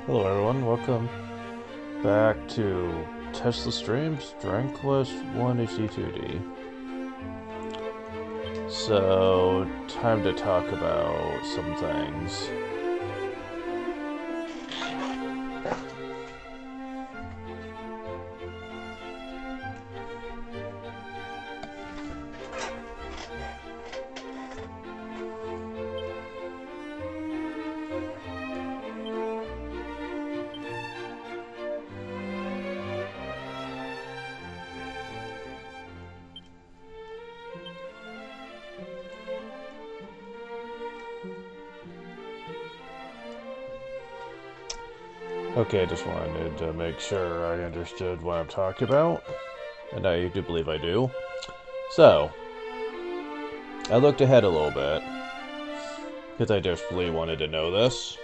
Hello everyone, welcome back to Tesla Streams Dragon Quest 1 HD2D. So, time to talk about some things. Okay, just wanted to make sure I understood what I'm talking about, and I do believe I do. So, I looked ahead a little bit, because I desperately wanted to know this.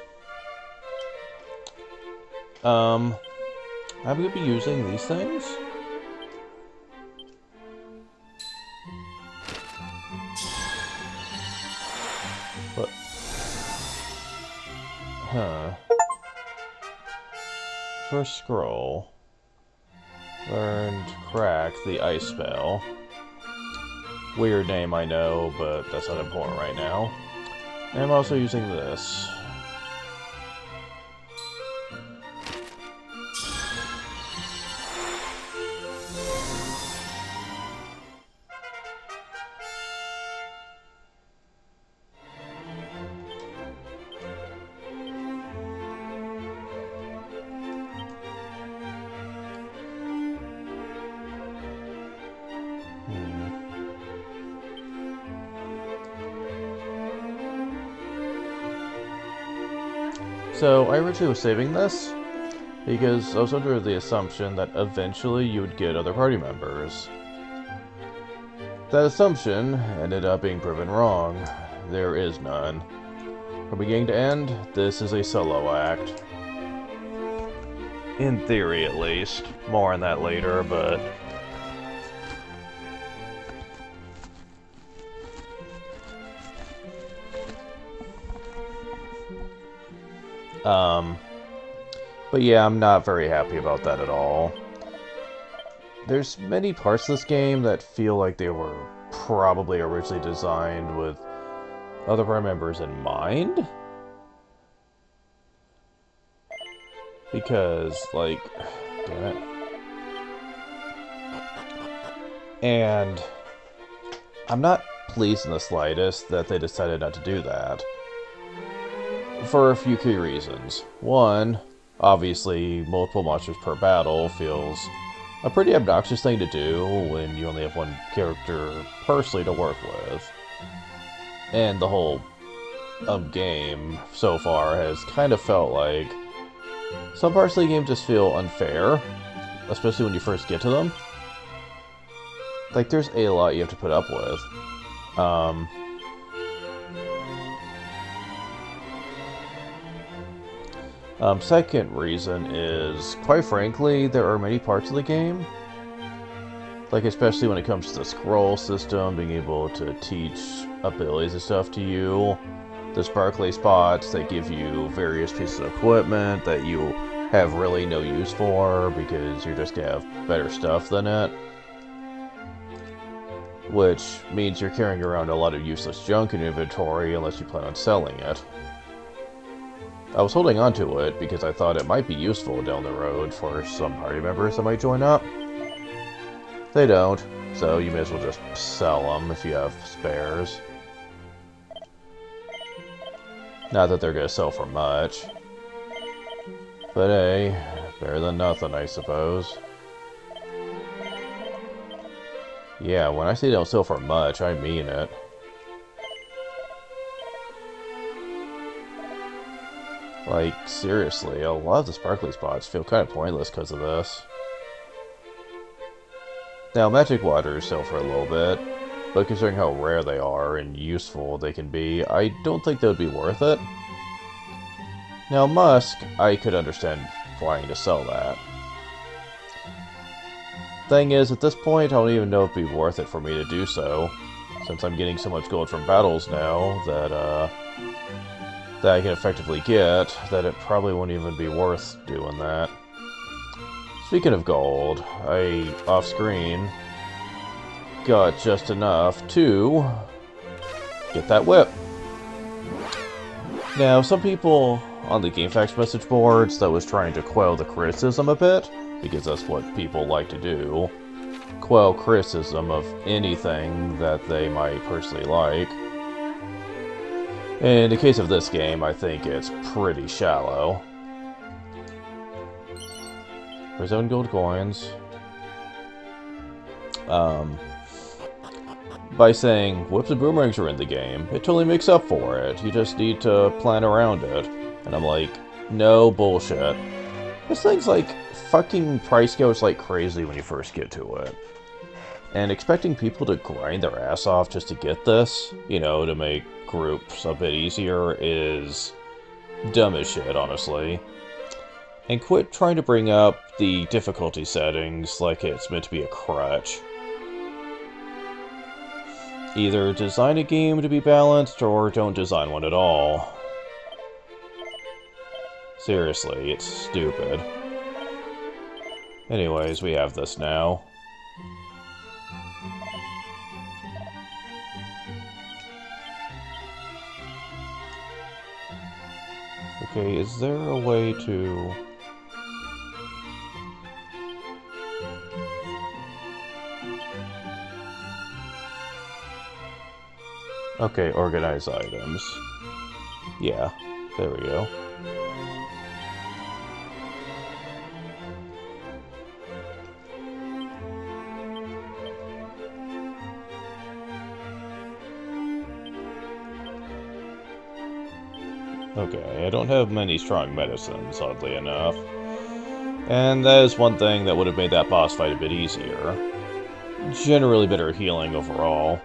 I'm going to be using these things. But, huh. First scroll. Learned Crack, the ice spell. Weird name, I know, but that's not important right now. And I'm also using this. So, I originally was saving this because I was under the assumption that eventually you would get other party members. That assumption ended up being proven wrong. There is none. From beginning to end, this is a solo act. In theory, at least. More on that later, but... But yeah, I'm not very happy about that at all. There's many parts of this game that feel like they were probably originally designed with other party members in mind. Because, like, damn it. And I'm not pleased in the slightest that they decided not to do that. For a few key reasons. One, obviously, multiple monsters per battle feels a pretty obnoxious thing to do when you only have one character personally to work with. And the whole game so far has kind of felt like some parts of the game just feel unfair, especially when you first get to them. Like, there's a lot you have to put up with. Second reason is, quite frankly, there are many parts of the game, like especially when it comes to the scroll system, being able to teach abilities and stuff to you, the sparkly spots that give you various pieces of equipment that you have really no use for because you're just gonna have better stuff than it. Which means you're carrying around a lot of useless junk in your inventory unless you plan on selling it. I was holding on to it because I thought it might be useful down the road for some party members that might join up. They don't, so you may as well just sell them if you have spares. Not that they're going to sell for much. But hey, better than nothing, I suppose. Yeah, when I say they don't sell for much, I mean it. Like, seriously, a lot of the sparkly spots feel kind of pointless because of this. Now, magic waters sell for a little bit, but considering how rare they are and useful they can be, I don't think they would be worth it. Now, musk, I could understand wanting to sell that. Thing is, at this point, I don't even know if it'd be worth it for me to do so, since I'm getting so much gold from battles now that, that I can effectively get, that it probably won't even be worth doing that. Speaking of gold, I, off-screen, got just enough to get that whip. Now, some people on the GameFAQs message boards that was trying to quell the criticism a bit, because that's what people like to do, quell criticism of anything that they might personally like. In the case of this game, I think it's pretty shallow. For 7 gold coins. By saying, whips and boomerangs are in the game, it totally makes up for it. You just need to plan around it. And I'm like, no bullshit. This thing's like, fucking price goes like crazy when you first get to it. And expecting people to grind their ass off just to get this, you know, to make groups a bit easier is dumb as shit, honestly. And quit trying to bring up the difficulty settings like it's meant to be a crutch. Either design a game to be balanced, or don't design one at all. Seriously, it's stupid. Anyways, we have this now. Okay, is there a way to... Okay, organize items. Yeah, there we go. Okay, I don't have many strong medicines, oddly enough. And that is one thing that would have made that boss fight a bit easier. Generally better healing overall.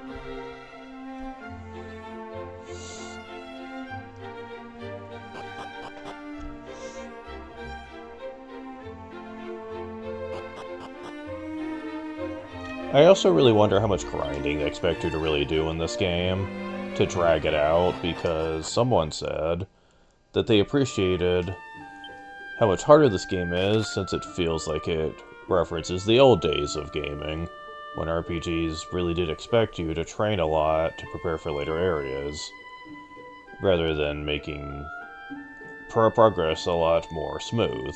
I also really wonder how much grinding they expect you to really do in this game to drag it out, because someone said that they appreciated how much harder this game is since it feels like it references the old days of gaming, when RPGs really did expect you to train a lot to prepare for later areas, rather than making progress a lot more smooth.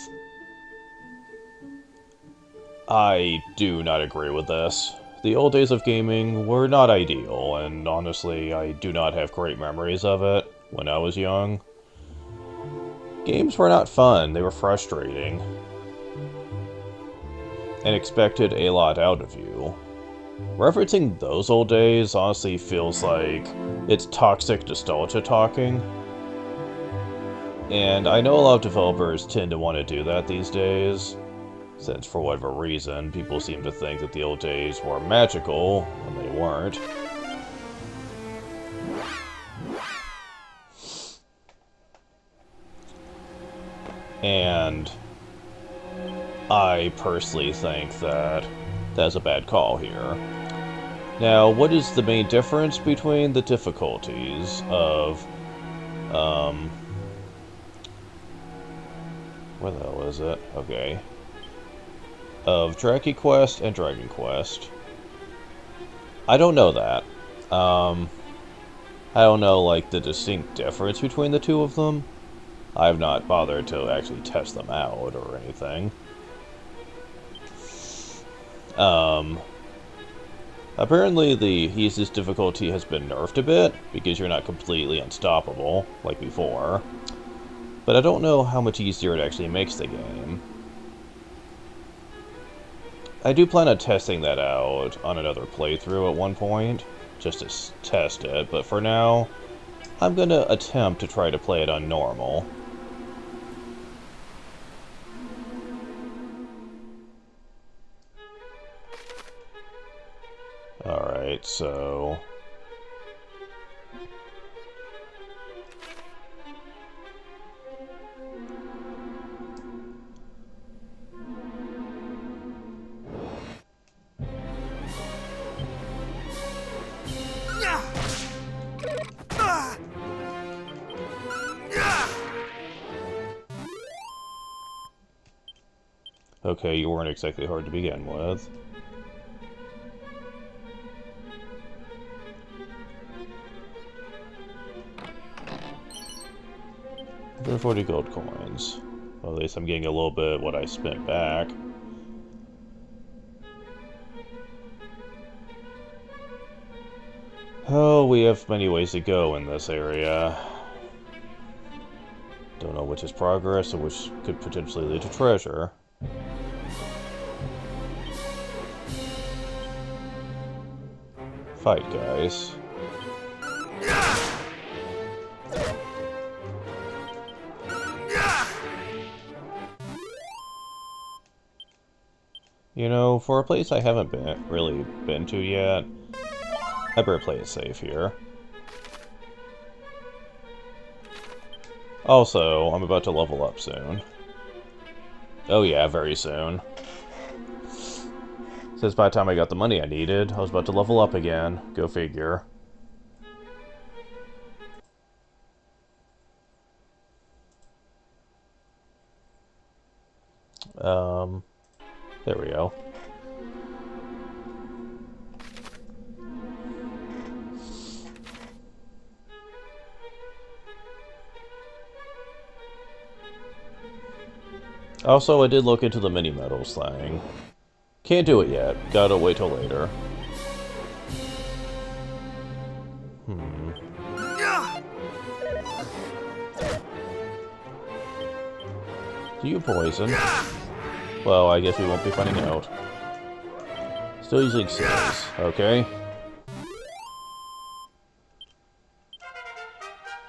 I do not agree with this. The old days of gaming were not ideal, and honestly, I do not have great memories of it when I was young. Games were not fun, they were frustrating, and expected a lot out of you. Referencing those old days honestly feels like it's toxic nostalgia talking. And I know a lot of developers tend to want to do that these days, since for whatever reason, people seem to think that the old days were magical when they weren't. And I personally think that that's a bad call here. Now, what is the main difference between the difficulties of, where the hell is it? Okay. Of Dragon Quest and Dragon Quest? I don't know that. I don't know, like, the distinct difference between the two of them. I've not bothered to actually test them out or anything. Apparently the easiest difficulty has been nerfed a bit, because you're not completely unstoppable, like before. But I don't know how much easier it actually makes the game. I do plan on testing that out on another playthrough at one point, just to test it, but for now, I'm gonna attempt to try to play it on normal. Alright, so... Okay, you weren't exactly hard to begin with. The 40 gold coins. Well, at least I'm getting a little bit what I spent back. Oh, we have many ways to go in this area. Don't know which is progress and which could potentially lead to treasure. Fight, guys. You know, for a place I haven't really been to yet, I better play it safe here. Also, I'm about to level up soon. Oh yeah, very soon. Since by the time I got the money I needed, I was about to level up again. Go figure. There we go. Also, I did look into the mini medals thing. Can't do it yet. Gotta wait till later. Do you poison? Well, I guess we won't be finding out. Still using skills, okay?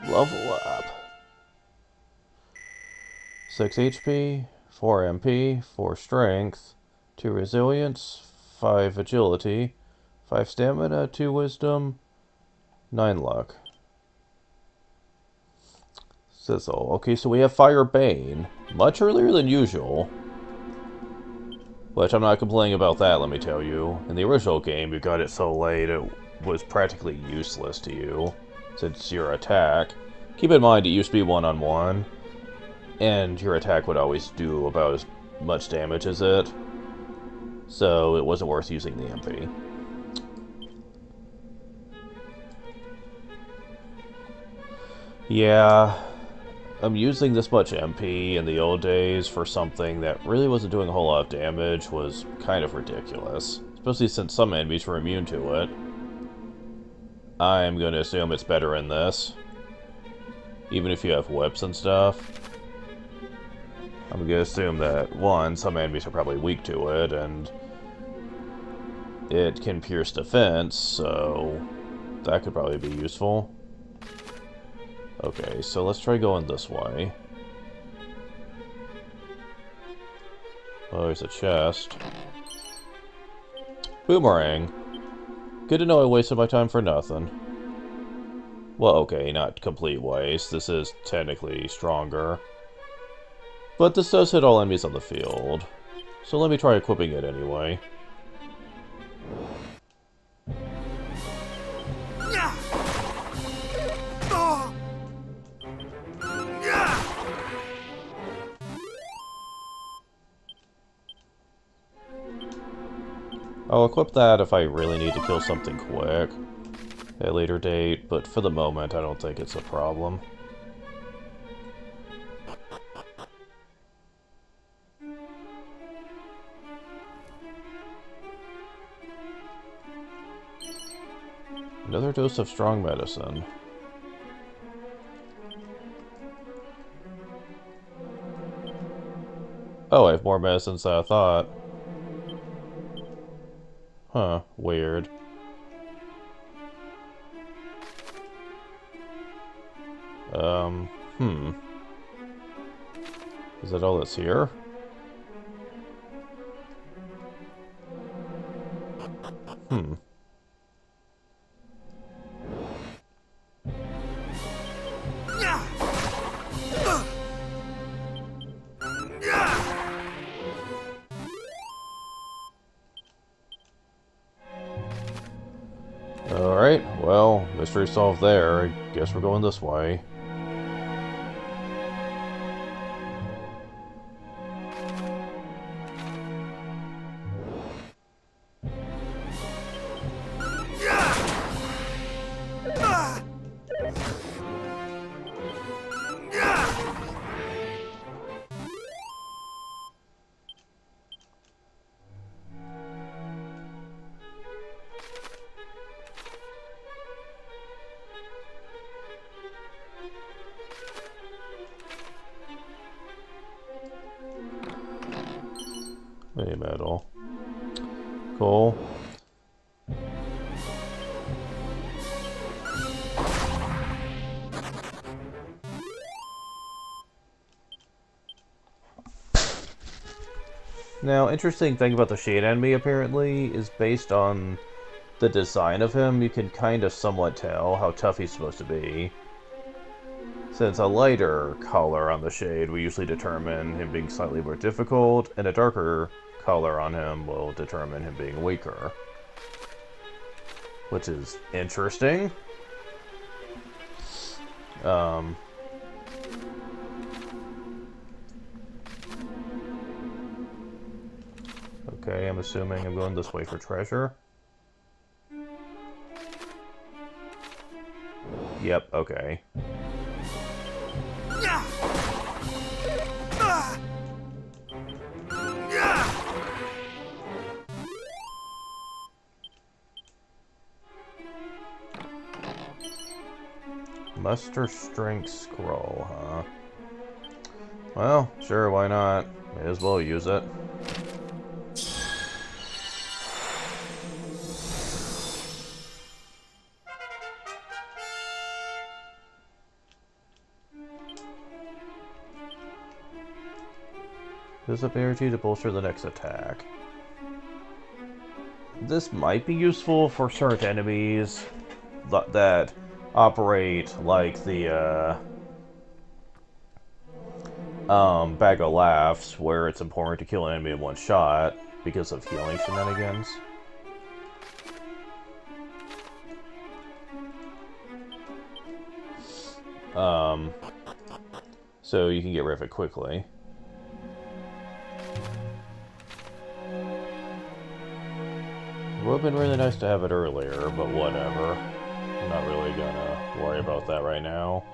Level up. 6 HP, 4 MP, 4 strength, 2 resilience, 5 agility, 5 stamina, 2 wisdom, 9 luck. Sizzle. Okay, so we have Fire Bane. Much earlier than usual. Which I'm not complaining about that, let me tell you. In the original game, you got it so late it was practically useless to you, since your attack. Keep in mind, it used to be one-on-one, and your attack would always do about as much damage as it, so it wasn't worth using the MP. Yeah, I'm using this much MP in the old days for something that really wasn't doing a whole lot of damage was kind of ridiculous. Especially since some enemies were immune to it. I'm going to assume it's better in this. Even if you have whips and stuff. I'm going to assume that, one, some enemies are probably weak to it, and it can pierce defense, so that could probably be useful. Okay, so let's try going this way. Oh, there's a chest. Boomerang. Good to know I wasted my time for nothing. Well, okay, not complete waste. This is technically stronger. But this does hit all enemies on the field. So let me try equipping it anyway. I'll equip that if I really need to kill something quick at a later date, but for the moment I don't think it's a problem. Another dose of strong medicine. Oh, I have more medicines than I thought. Huh, weird. Hmm. Is that all that's here? Hmm. Alright, well, mystery solved there. I guess we're going this way. A metal. Cool. Now, interesting thing about the Shade enemy, apparently, is based on the design of him, you can kind of somewhat tell how tough he's supposed to be. Since a lighter color on the Shade will usually determine him being slightly more difficult, and a darker color on him will determine him being weaker. Which is interesting. Okay, I'm assuming I'm going this way for treasure. Yep, okay. Muster Strength Scroll, huh? Well, sure, why not? May as well use it. This ability to bolster the next attack. This might be useful for certain enemies that operate like the Bag of Laughs, where it's important to kill an enemy in one shot because of healing shenanigans. So you can get rid of it quickly. It would have been really nice to have it earlier, but whatever. I'm not really gonna worry about that right now.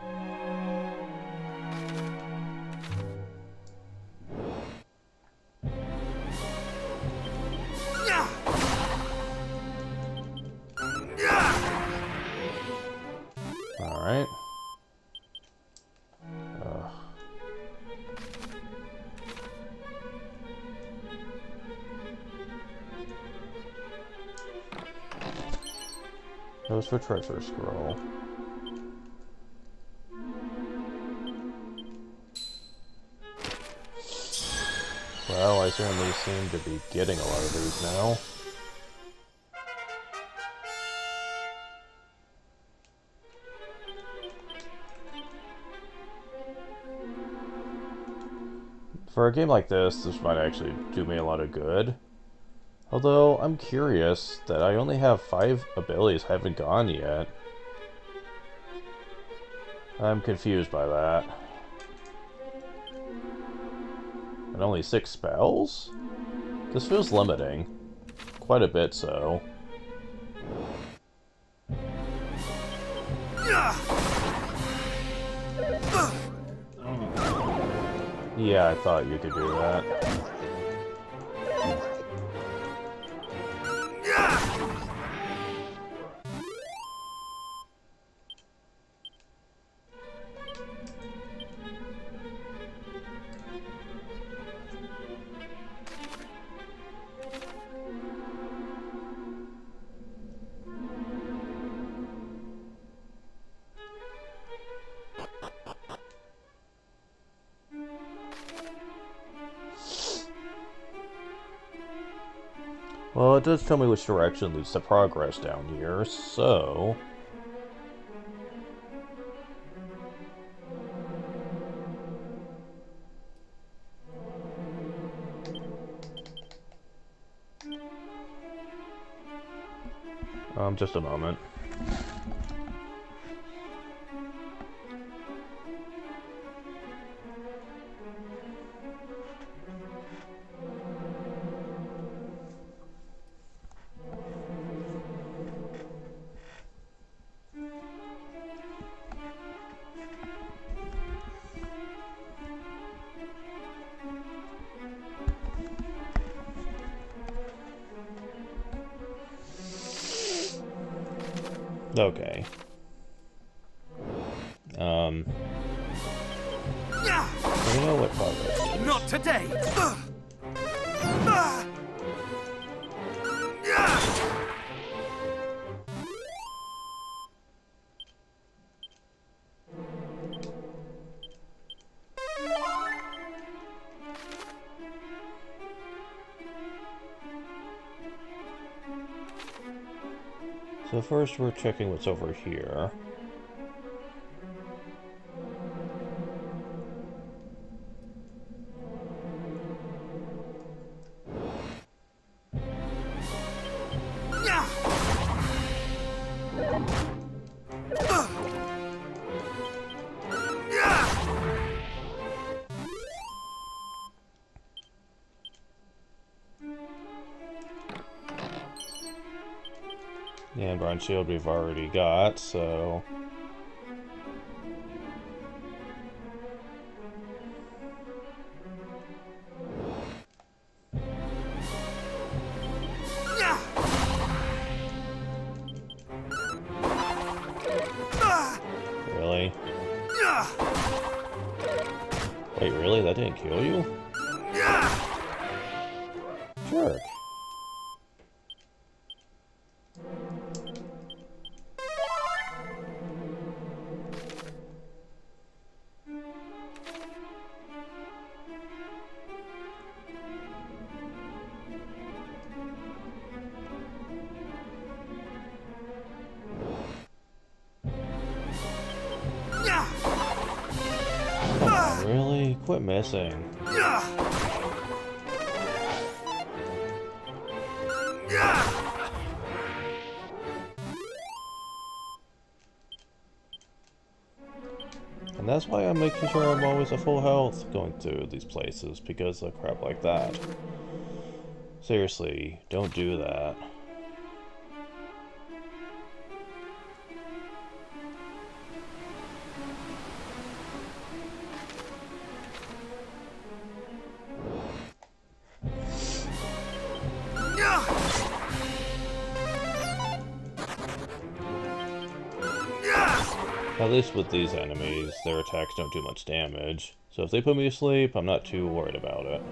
Alright. Goes for treasure scroll. Well, I certainly seem to be getting a lot of these now. For a game like this might actually do me a lot of good. Although, I'm curious that I only have 5 abilities I haven't gone yet. I'm confused by that. And only 6 spells? This feels limiting. Quite a bit so. Yeah, I thought you could do that. Well, it does tell me which direction leads to progress down here, so... just a moment. Okay. I don't know what progress is. Not today! So first we're checking what's over here. And Bronze Shield we've already got, so... Really? Wait, really? That didn't kill you? Jerk. Really? Quit missing. And that's why I'm making sure I'm always at full health going through these places, because of crap like that. Seriously, don't do that. At least with these enemies, their attacks don't do much damage. So if they put me to sleep, I'm not too worried about it.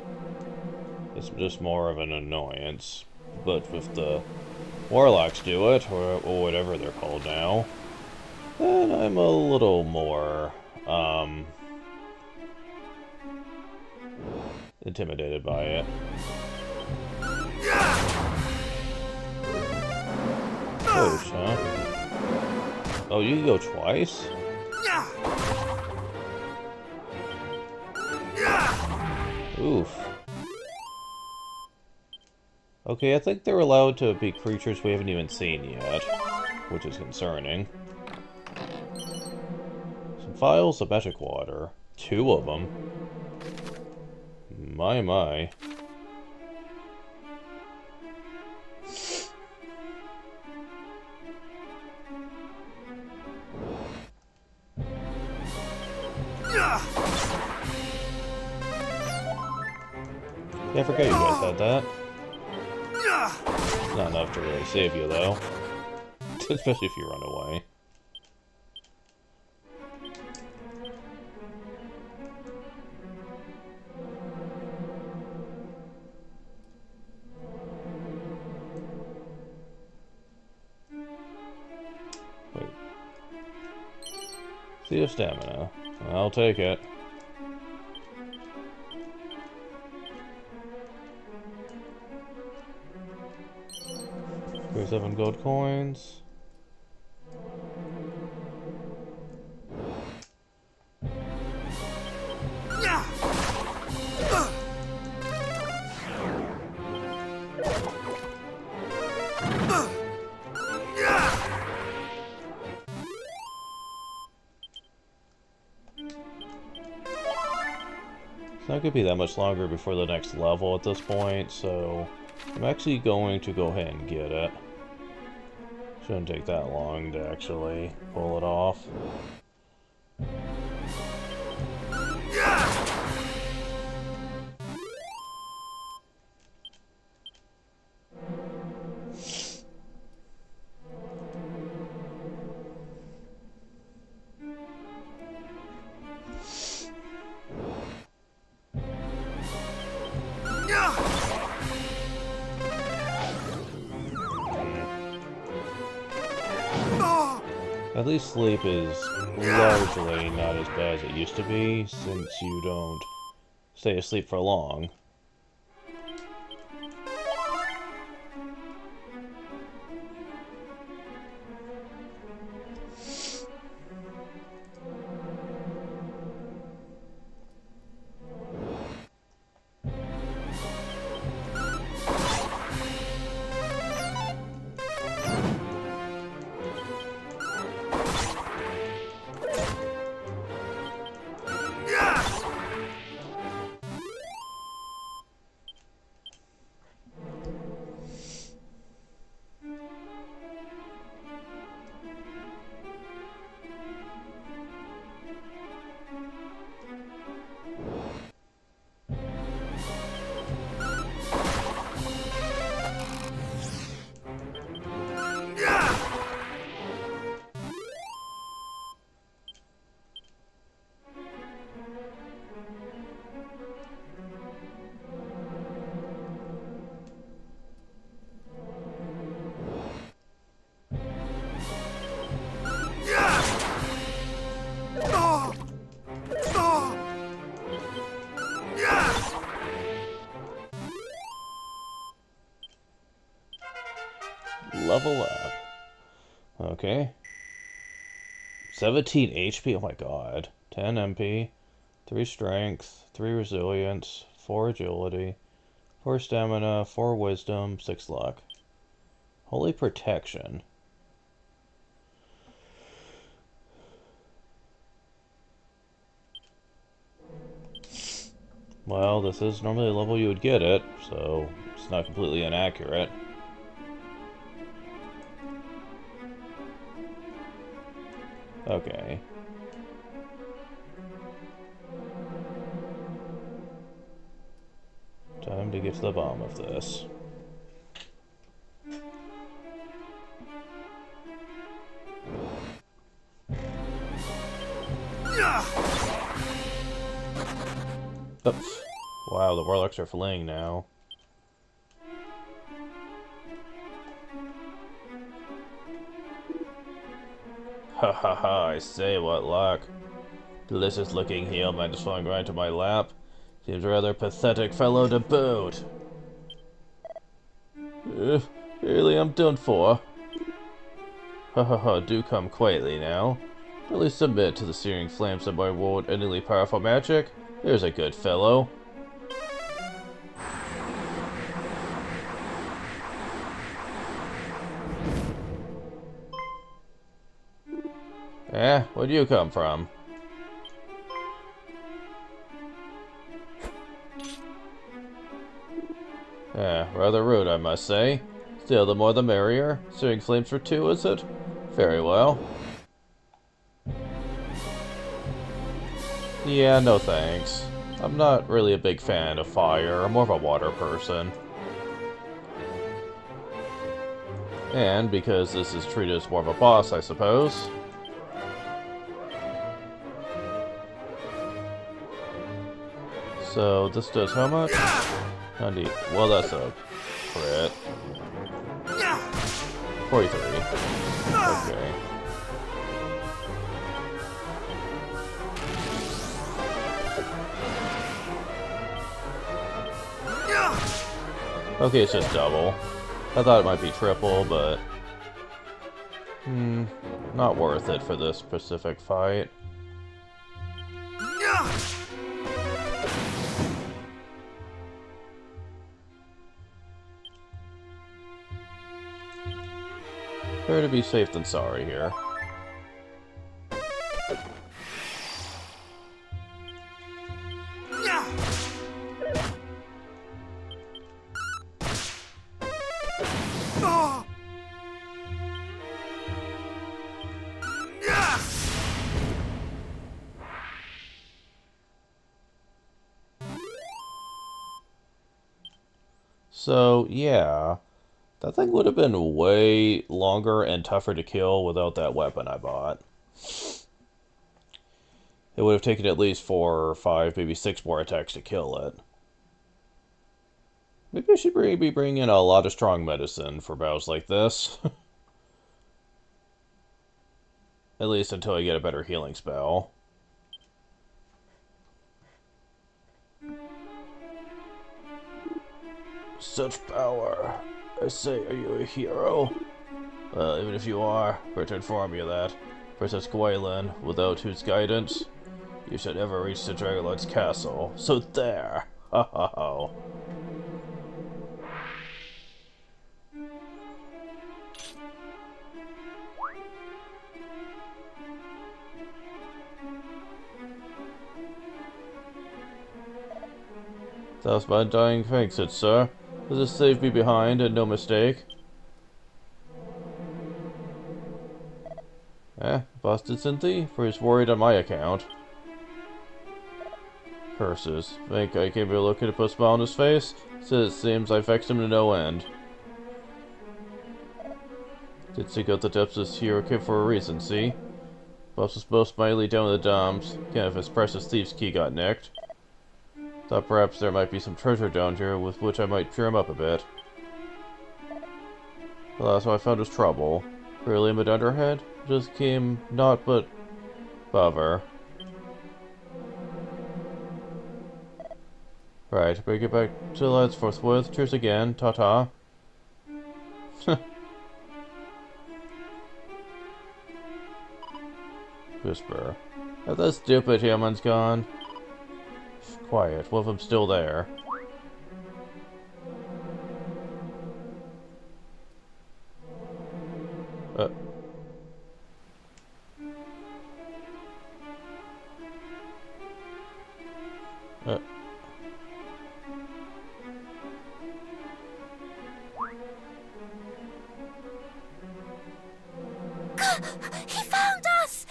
It's just more of an annoyance. But if the Warlocks do it, or whatever they're called now, then I'm a little more, intimidated by it. Push, huh? Oh, you can go twice? Oof. Okay, I think they're allowed to be creatures we haven't even seen yet, which is concerning. Some vials of magic water. 2 of them. My. Yeah, I forget you guys had that. It's not enough to really save you, though. Especially if you run away. Wait. Sea of stamina. I'll take it. Here's 7 gold coins. It's not going to be that much longer before the next level at this point, so I'm actually going to go ahead and get it. Shouldn't take that long to actually pull it off. At least sleep is largely not as bad as it used to be, since you don't stay asleep for long. Okay. 17 HP, oh my god. 10 MP, 3 strength, 3 resilience, 4 agility, 4 stamina, 4 wisdom, 6 luck. Holy protection. Well, this is normally a level you would get it, so it's not completely inaccurate. Okay. Time to get to the bottom of this. Oops. Wow, the warlocks are fleeing now. Ha ha ha, I say, what luck. Delicious looking heel man just falling right to my lap. Seems a rather pathetic fellow to boot. Really, I'm done for. Ha ha ha, do come quietly now. At least submit to the searing flames of my world endingly powerful magic. There's a good fellow. Eh, where'd you come from? Rather rude, I must say. Still, the more the merrier. Searing flames for two, is it? Very well. Yeah, no thanks. I'm not really a big fan of fire. I'm more of a water person. And because this is treated as more of a boss, I suppose. So, this does how much? 90. Well, that's a crit. 43. Okay. Okay, it's just double. I thought it might be triple, but... not worth it for this specific fight. Better to be safe than sorry here. So, yeah. That thing would have been way longer and tougher to kill without that weapon I bought. It would have taken at least 4 or 5, maybe 6 more attacks to kill it. Maybe I should be bringing in a lot of strong medicine for battles like this. At least until I get a better healing spell. Such power. I say, are you a hero? Well, even if you are, we're to inform you that Princess Gwaelin, without whose guidance, you should never reach the Dragonlord's castle. So there! Ha ha ha. That was my undying thanks, good sir. Does this save me behind, and no mistake? Busted Cynthia? For he's worried on my account. Curses. Think I came here looking to put a smile on his face? Says it seems I vexed him to no end. Did seek out the depths of this hero kid for a reason, see? Boss was most mightily down in the dumps. Again, if his precious thief's key got nicked. Thought perhaps there might be some treasure down here with which I might cheer him up a bit. Well, that's what I found was trouble. Really a dunderhead? Just came not but bother. Right, better get back to the lads forthwith. Cheers again. Ta-ta. Whisper. Have those stupid humans gone? Shh, quiet. What if I'm still there? Uh. Uh. He found us!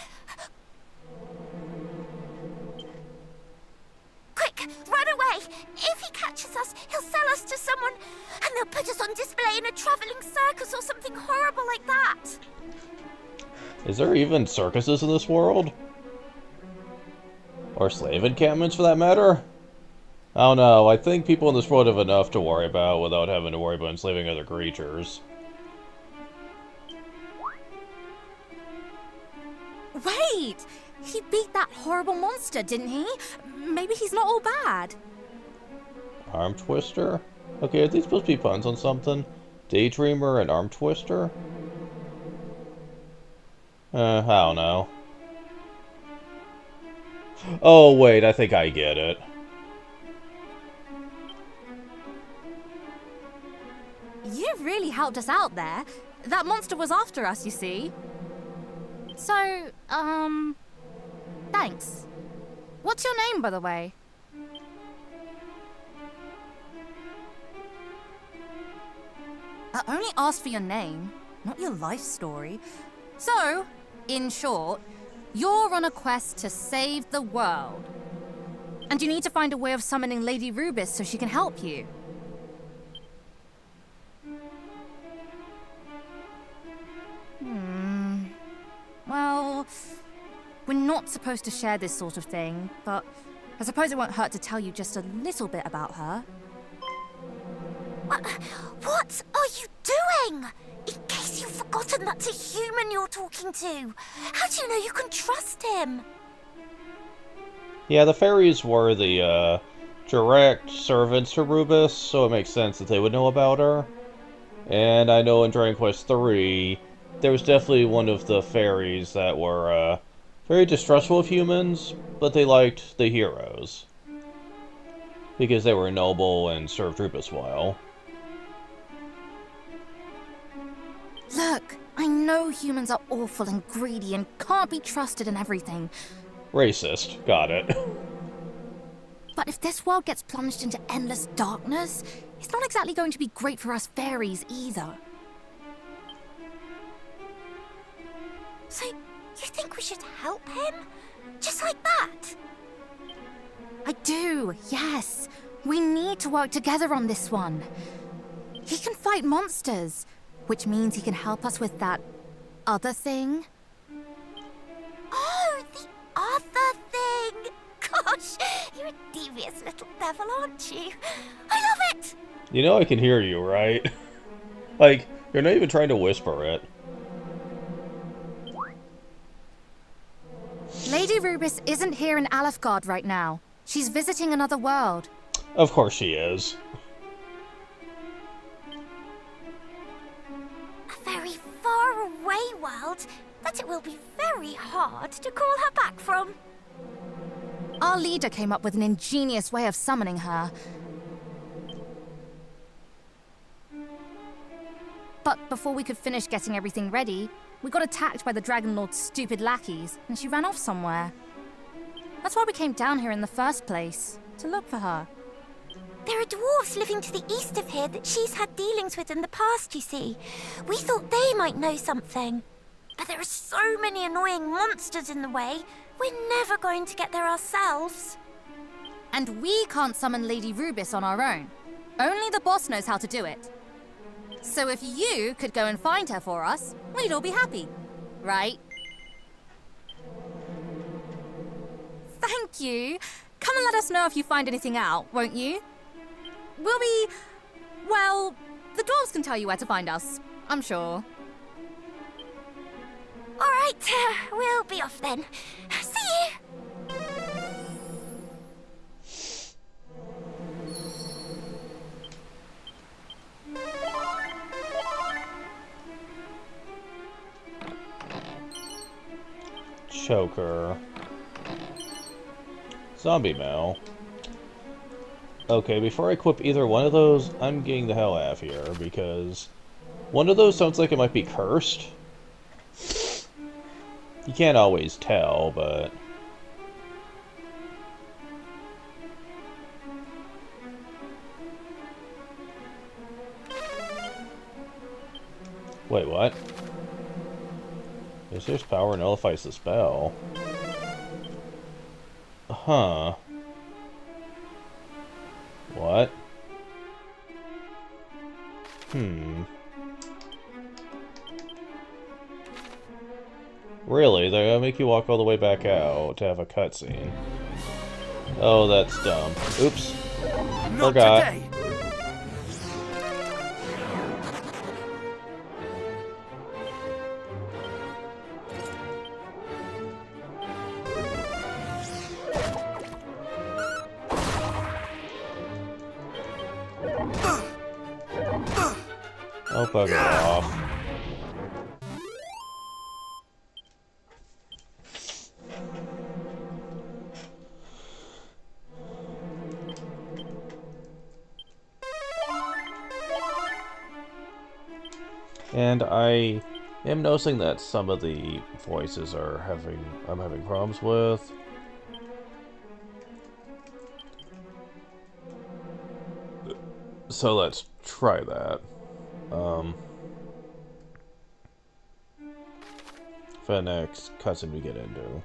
Quick, run away! If he catches us, he'll sell us to someone, and they'll put us on display in a traveling circus or something horrible like that. Is there even circuses in this world? Or slave encampments, for that matter? I don't know. I think people in this world have enough to worry about without having to worry about enslaving other creatures. Wait! He beat that horrible monster, didn't he? Maybe he's not all bad. Arm twister? Okay, are these supposed to be puns on something? Daydreamer and arm twister? I don't know. Oh, wait, I think I get it. You really helped us out there. That monster was after us, you see. So, thanks. What's your name, by the way? I only asked for your name, not your life story. So, in short, you're on a quest to save the world. And you need to find a way of summoning Lady Rubis so she can help you. Well, we're not supposed to share this sort of thing, but I suppose it won't hurt to tell you just a little bit about her. What are you doing? In case you've forgotten that's a human you're talking to. How do you know you can trust him? Yeah, the fairies were the, direct servants to Rubis, so it makes sense that they would know about her. And I know in Dragon Quest III, there was definitely one of the fairies that were, very distrustful of humans, but they liked the heroes. Because they were noble and served Rubis well. Look, I know humans are awful and greedy and can't be trusted in everything. Racist. Got it. But if this world gets plunged into endless darkness, it's not exactly going to be great for us fairies either. So, you think we should help him? Just like that? I do, yes. We need to work together on this one. He can fight monsters, which means he can help us with that other thing. Oh, the other thing! Gosh, you're a devious little devil, aren't you? I love it! You know I can hear you, right? Like, you're not even trying to whisper it. Lady Rubis isn't here in Alefgard right now. She's visiting another world. Of course she is. A very far away world that it will be very hard to call her back from. Our leader came up with an ingenious way of summoning her. But before we could finish getting everything ready, we got attacked by the Dragon Lord's stupid lackeys, and she ran off somewhere. That's why we came down here in the first place, to look for her. There are dwarves living to the east of here that she's had dealings with in the past, you see. We thought they might know something. But there are so many annoying monsters in the way, we're never going to get there ourselves. And we can't summon Lady Rubis on our own. Only the boss knows how to do it. So if you could go and find her for us, we'd all be happy, right? Thank you. Come and let us know if you find anything out, won't you? We'll be... well, the dwarves can tell you where to find us, I'm sure. All right, we'll be off then. See you! Choker. Zombie Mail. Okay, before I equip either one of those, I'm getting the hell out of here, because one of those sounds like it might be cursed. You can't always tell, but... Wait, what? This power nullifies the spell. Huh. What? Really? They're gonna make you walk all the way back out to have a cutscene. Oh, that's dumb. Oops. Not Forgot. today. Oh, bugger off. And I am noticing that some of the voices I'm having problems with. So let's try that. For the next cutscene we get into.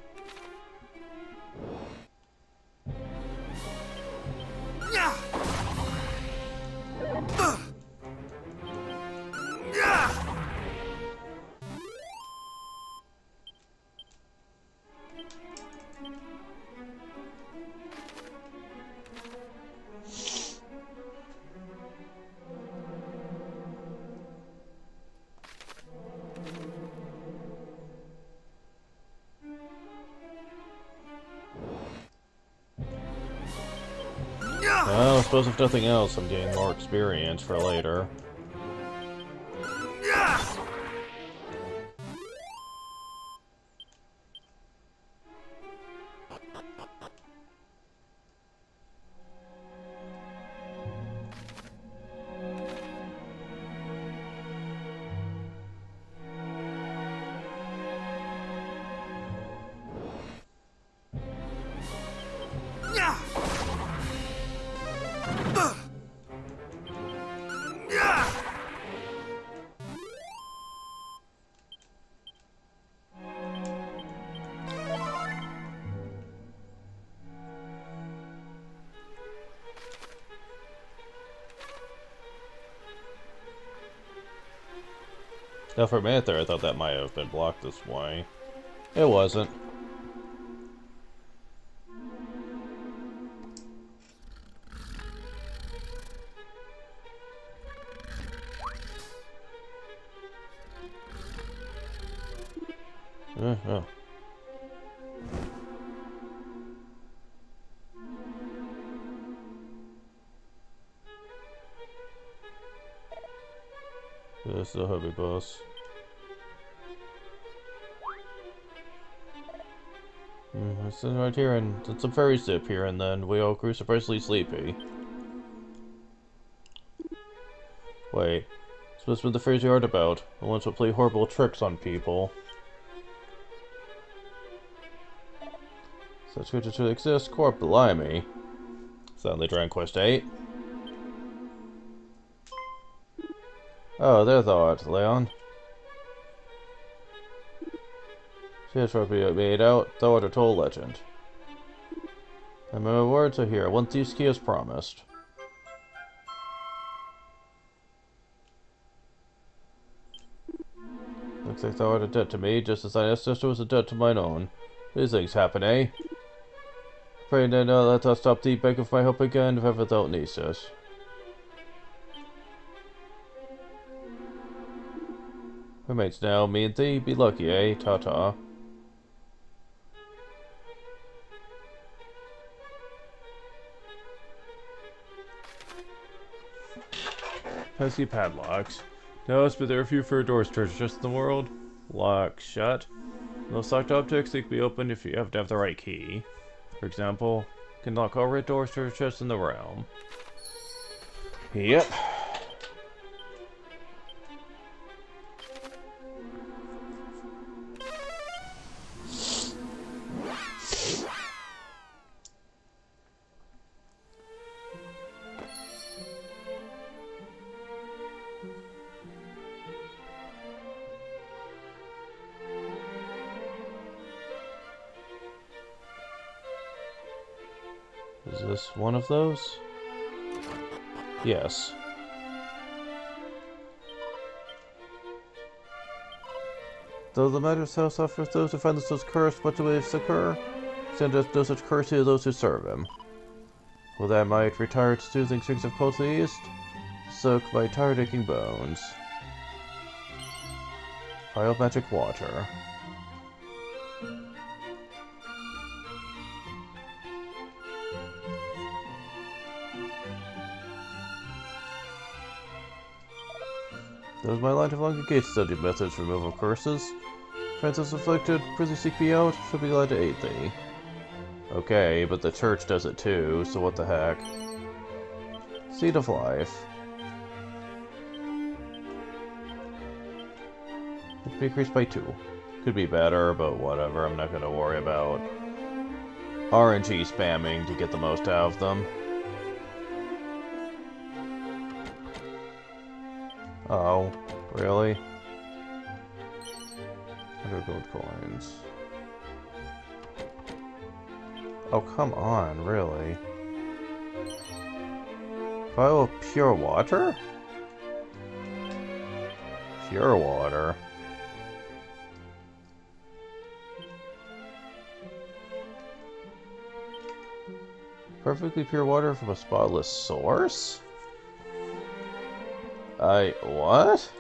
Well, I suppose if nothing else, I'm getting more experience for later. Now for a minute there, I thought that might have been blocked this way. It wasn't. Oh. This is the hubby boss. It's right here, and then some fairies dip here, and then we all grew surprisingly sleepy. Wait, so what's with the fairies you heard about? The ones who play horrible tricks on people. Such creatures really exist? Corp, blimey. Suddenly Dragon Quest 8. Oh, there thou art, Leon. She has probably made out, thou art a total legend. And my words are here, one thief's key as promised. Looks like thou art a debt to me, just as thy sister was a debt to mine own. These things happen, eh? Pray now let us stop thee begging for my help again, if ever thou needst us. We're mates now, me and thee, be lucky, eh? Ta-ta. Pesky padlocks. Notice, but there are few for doors treasure just in the world. Lock shut. Most locked objects can be opened if you have to have the right key. For example, you can lock all red doors to chests in the realm. Yep. Is this one of those? Yes. Though the matter of hell suffers those who find themselves cursed, what do we succor? Send us no such curse to those who serve him. Will that might retire to soothing strings of cold to the east? Soak my tired aching bones. Pile magic water. Those my line of long engaged studied methods for removal of curses. Francis afflicted, prithee seek me out, shall be glad to aid thee. Okay, but the church does it too, so what the heck? Seed of Life. It can be increased by 2. Could be better, but whatever, I'm not gonna worry about RNG spamming to get the most out of them. Oh, really? 100 gold coins. Oh, come on, really? Vial of pure water? Pure water? Perfectly pure water from a spotless source? What?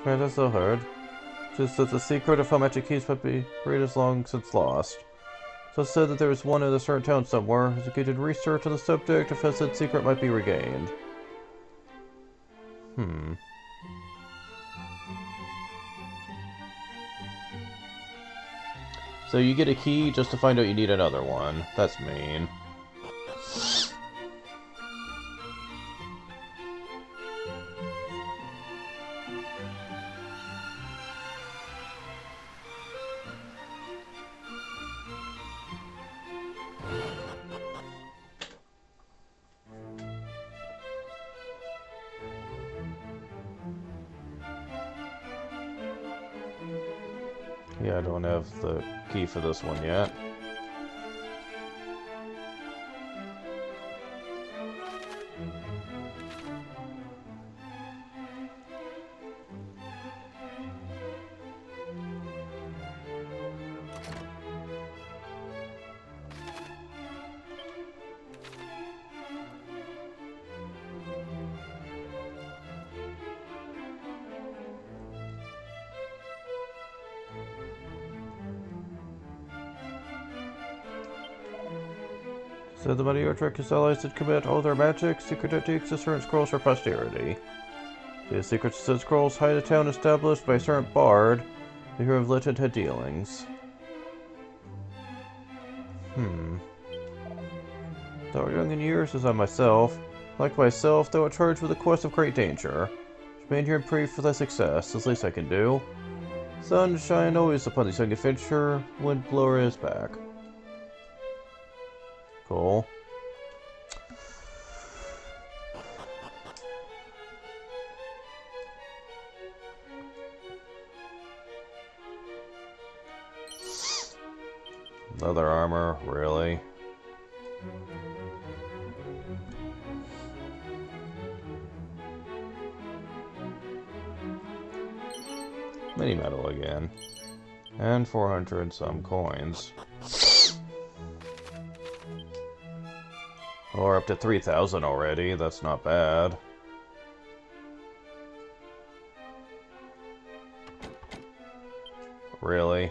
Right, I still heard. Just that the secret of how magic keys might be great is long since lost. So it said that there was one in a certain town somewhere who did research on the subject if said secret might be regained. So you get a key just to find out you need another one. That's mean. Yeah, I don't have the key for this one yet. So the money trick allies that commit all their magic, secret techniques, to certain scrolls for posterity. The secrets to scrolls hide a town established by a certain bard, the hero of legend had dealings. Though young in years as I myself, like myself, though charged with a quest of great danger. Remain here and pray for thy success, as least I can do. Sun shine always upon this young adventurer, wind blower is back. Cool. Leather armor, really? Mini metal again. And 400 and some coins. Or up to 3,000 already, that's not bad. Really?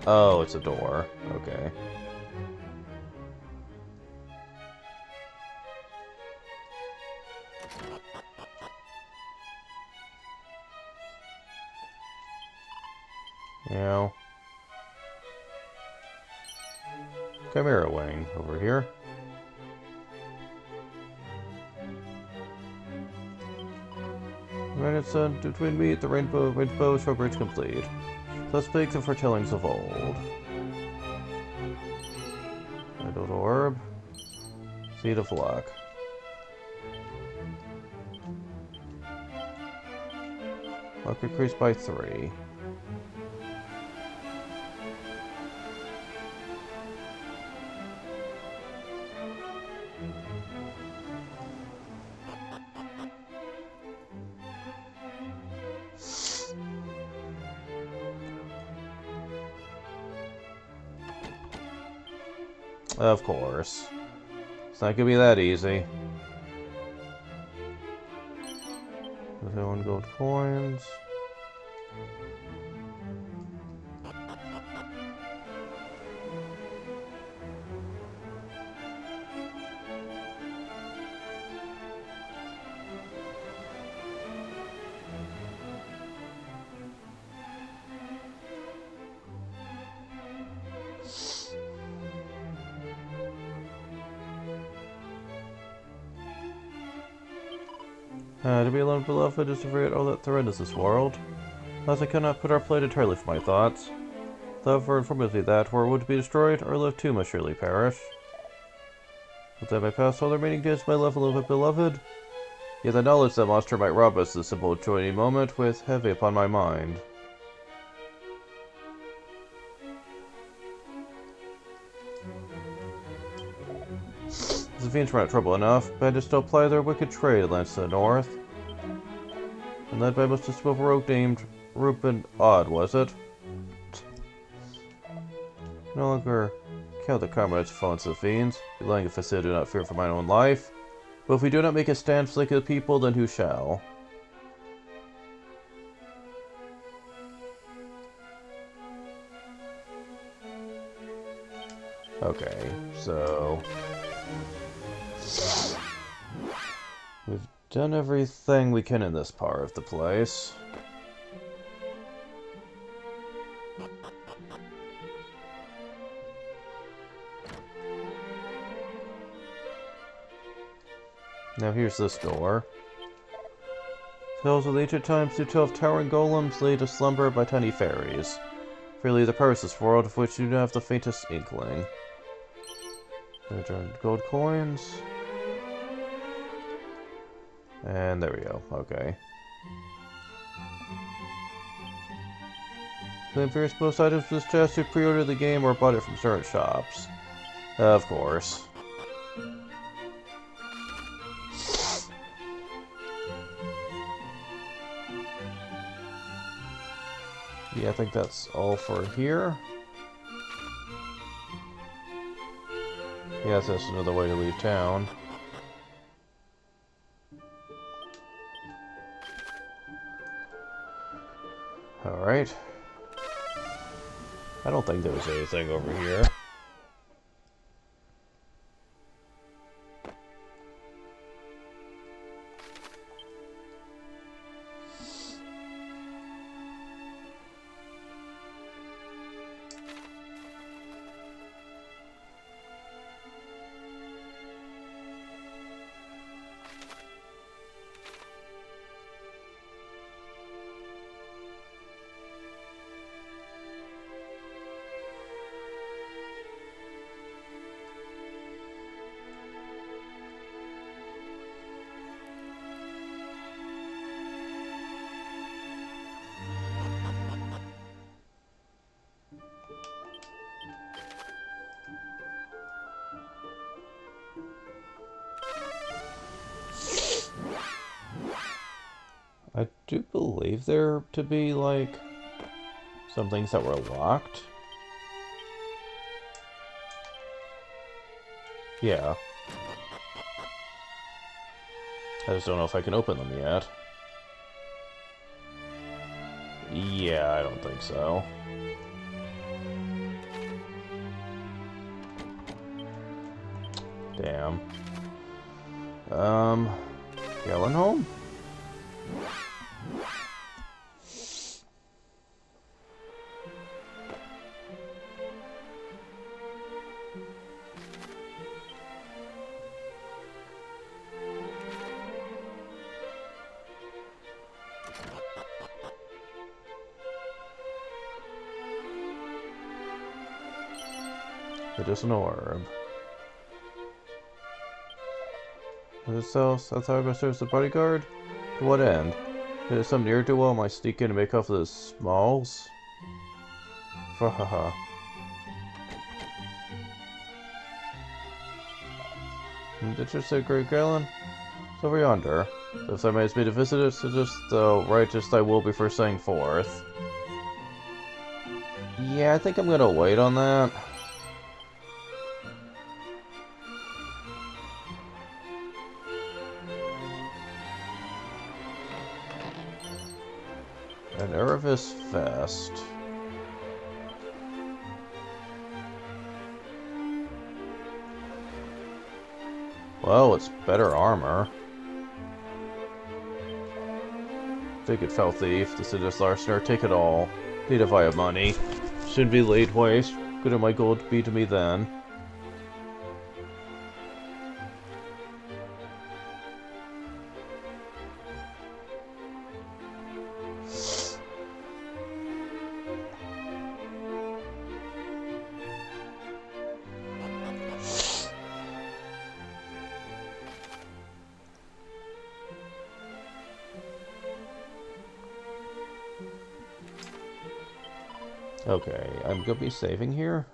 Oh, it's a door. Okay. Yeah. Chimera Wing over here. When it's between me, the rainbow showbridge complete. Thus speak the foretellings of old. Idle orb. Seed of luck. Luck increased by 3. Of course. It's not gonna be that easy. 1 gold coins. To be alone, beloved, is to forget all that thread is this world. Thus I cannot put our plate entirely for my thoughts. Therefore informs me that, were it would be destroyed, our love too must surely perish. But that I pass all the remaining days of my life alone with beloved, yet the knowledge that monster might rob us this simple joy any moment weighs heavy upon my mind. The fiends were not trouble enough, but to still ply their wicked trade lands to the north. And led by a most despicable rogue named Reuben Odd, was it? No longer count the comrades who fall into the fiends, relying if I say I do not fear for mine own life. But if we do not make a stand for the sake of the people, then who shall? Okay, so we've done everything we can in this part of the place. Now here's this door. Tales of ancient times do tell of towering golems laid to slumber by tiny fairies. Freely the purse this world of which you do not have the faintest inkling. Gold coins. And there we go. Okay. Claim various bonus items for this chest who pre-ordered the game or bought it from certain shops. Of course. Yeah, I think that's all for here. Yeah, that's just another way to leave town. Alright. I don't think there was anything over here. I do believe there to be, like, some things that were locked. Yeah. I just don't know if I can open them yet. Yeah, I don't think so. Damn. Galen home? It is an orb. Is it so? That's how I serve as the bodyguard? To what end? Is it some ne'er-do-well might sneak in and make off with the smalls? Fahaha. Did you say Great Galen? It's over yonder. So if somebody has me to visit it, so just, righteous I will be for setting forth. Yeah, I think I'm gonna wait on that. An Erevis vest. Well, it's better armor. Take it, fell thief. The sinister larcener, take it all. Need if I have money. Shouldn't be laid waste. Good at my gold be to me then. Okay, I'm gonna be saving here.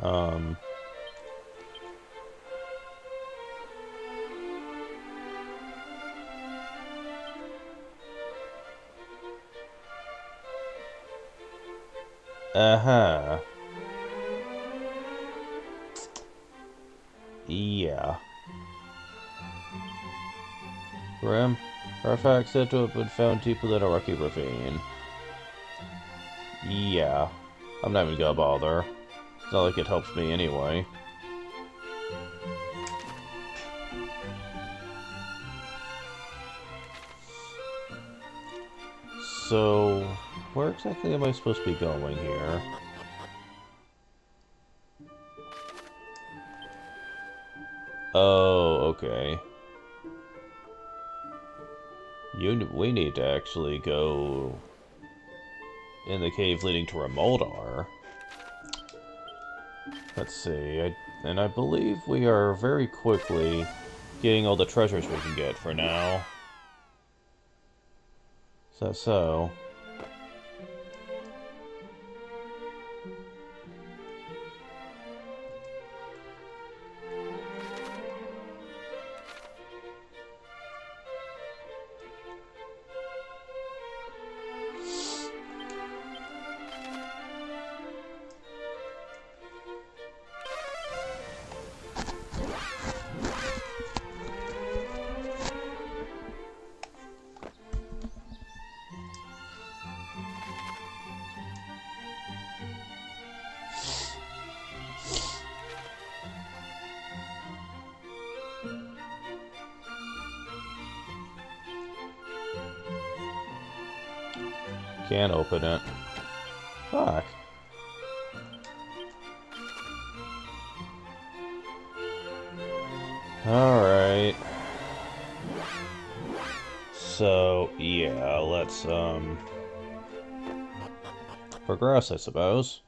Um... Uh-huh. Yeah. Grim, artifacts said to have been found deep within a rocky ravine. Yeah. I'm not even gonna bother. It's not like it helps me anyway. So, where exactly am I supposed to be going here? Oh, okay. We need to actually go in the cave leading to Remoldar. Let's see, and I believe we are very quickly getting all the treasures we can get for now. Is that so? Can't open it. Fuck. Alright. So, yeah, let's, progress, I suppose.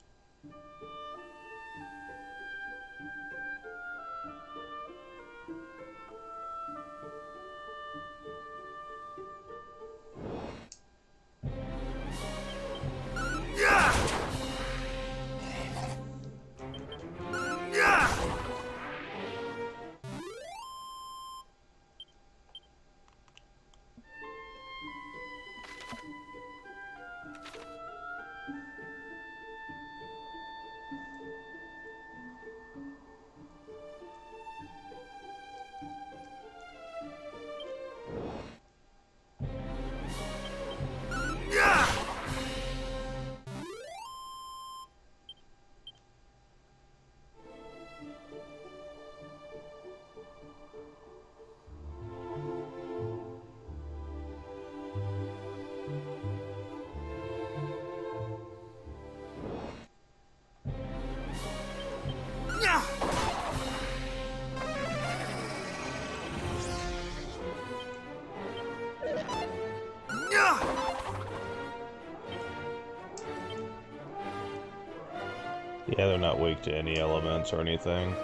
Yeah, they're not weak to any elements or anything.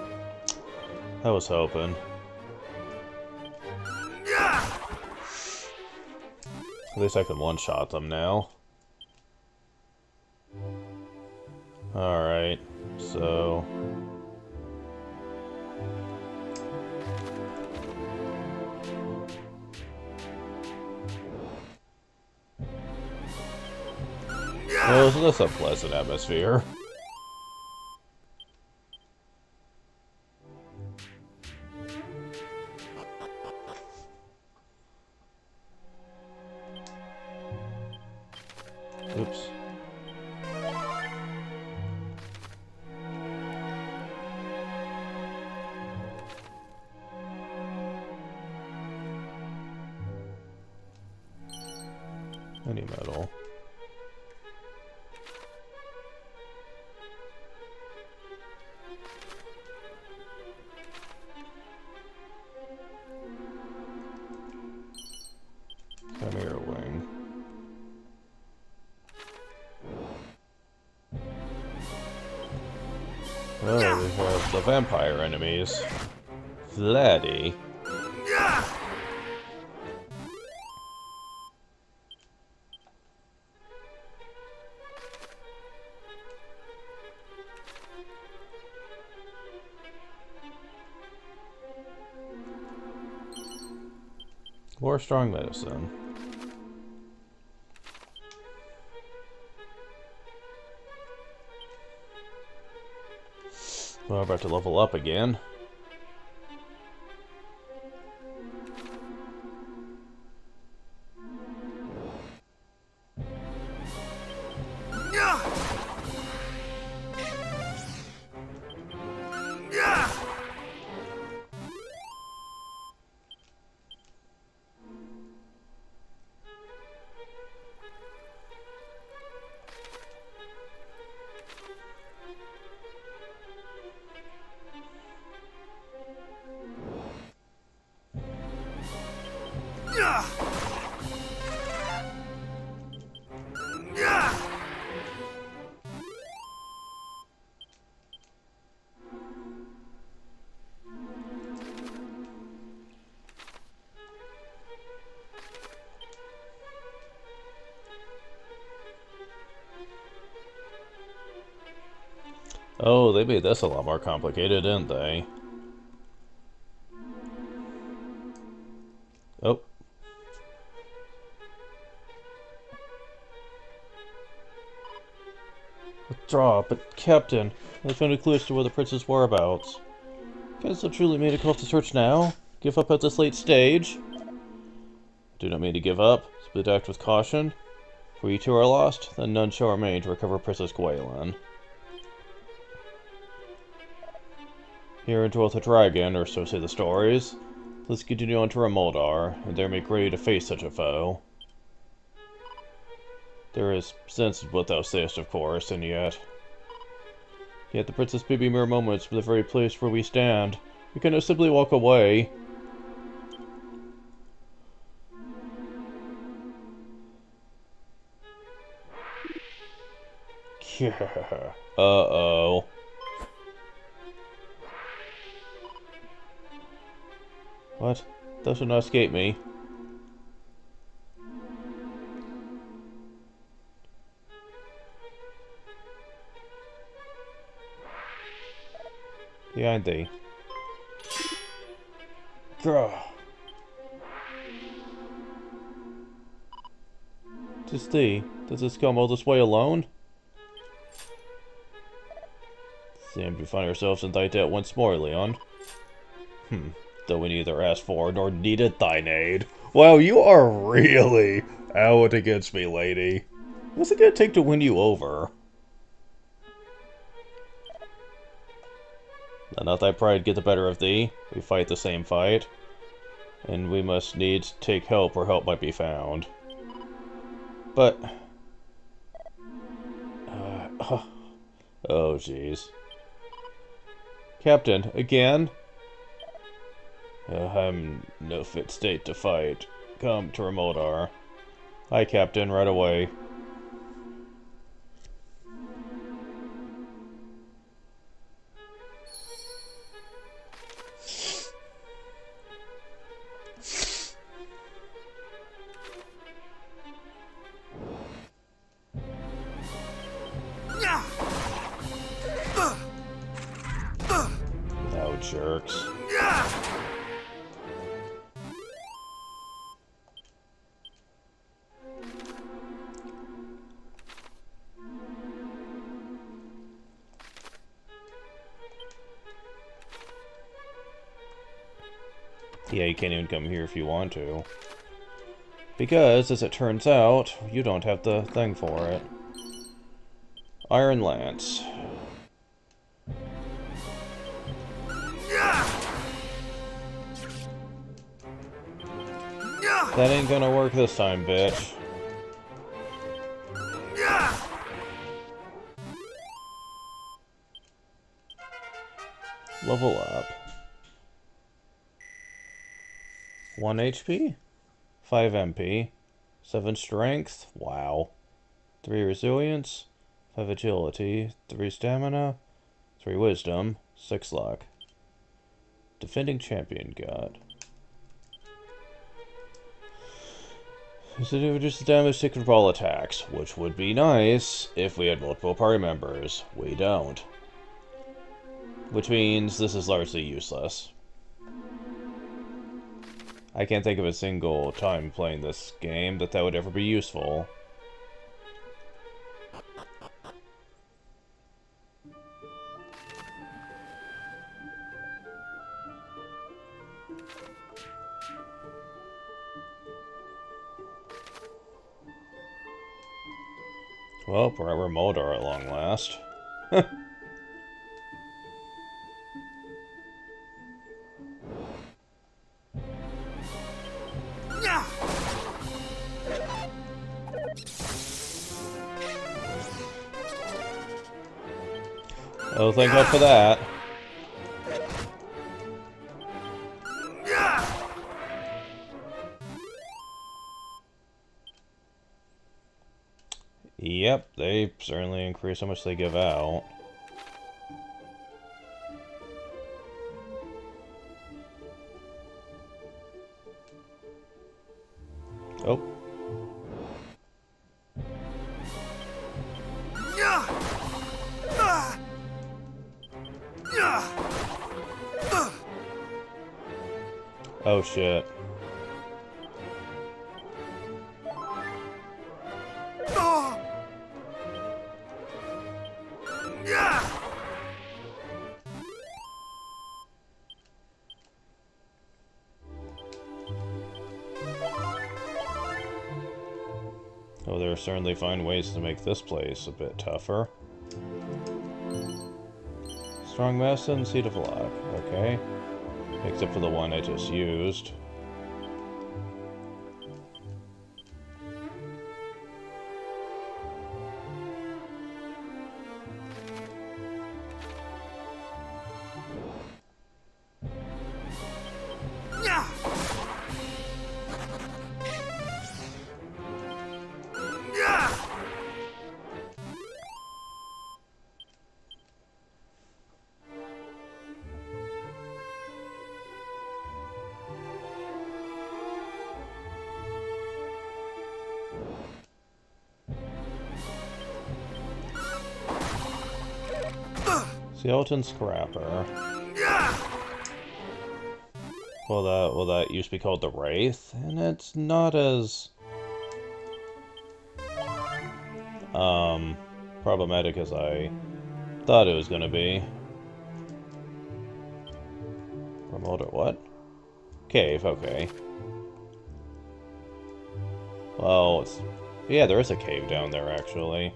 I was hoping. At least I can one-shot them now. Alright, so... well, isn't this a pleasant atmosphere? Oops. Any metal. Come here, wing. Oh, we have the vampire enemies. Vladdy. More strong medicine. Well, I'm about to level up again. Oh, they made this a lot more complicated, didn't they? Oh. Withdraw, but Captain, I found a clue as to where the prince's whereabouts. Can I still truly made a call to search now? Give up at this late stage? Do not mean to give up, but act with caution. For you two are lost, then none shall remain to recover Princess Gwaelin. Here dwelleth a dragon, or so say the stories. Let's continue on to Remoldar, and there make ready to face such a foe. There is sense in what thou sayest, of course, and yet... Yet the princess may be mere moments from the very place where we stand. We cannot simply walk away. Uh-oh. What? Thou shalt not escape me. Behind thee. Grah. 'Tis thee. Does this come all this way alone? Seem to find ourselves in thy debt once more, Leon. Though we neither asked for nor needed thine aid. Wow, you are really out against me, lady. What's it gonna take to win you over? Let not thy pride get the better of thee. We fight the same fight, and we must needs take help where help might be found. But... oh, jeez. Captain, again? I'm no fit state to fight. Come to Remoldar. Hi, Captain, right away. Jerks. Yeah, you can't even come here if you want to. Because, as it turns out, you don't have the thing for it. Iron Lance. That ain't gonna work this time, bitch. Level up. 1 HP? 5 MP. 7 strength? Wow. 3 resilience. 5 agility. 3 stamina. 3 wisdom. 6 luck. Defending champion god. This reduces damage taken from all attacks, which would be nice if we had multiple party members. We don't. Which means this is largely useless. I can't think of a single time playing this game that would ever be useful. Well, we're Moldar at long last. Oh, thank God for that. Yep, they certainly increase how much they give out. Oh. Oh shit. Oh, there are certainly fine ways to make this place a bit tougher. Strong medicine, Seed of Luck. Okay. Except for the one I just used. Skeleton Scrapper. Will that used to be called the Wraith? And it's not as problematic as I thought it was gonna be. Remote or what? Cave, okay. Well, yeah, there is a cave down there actually.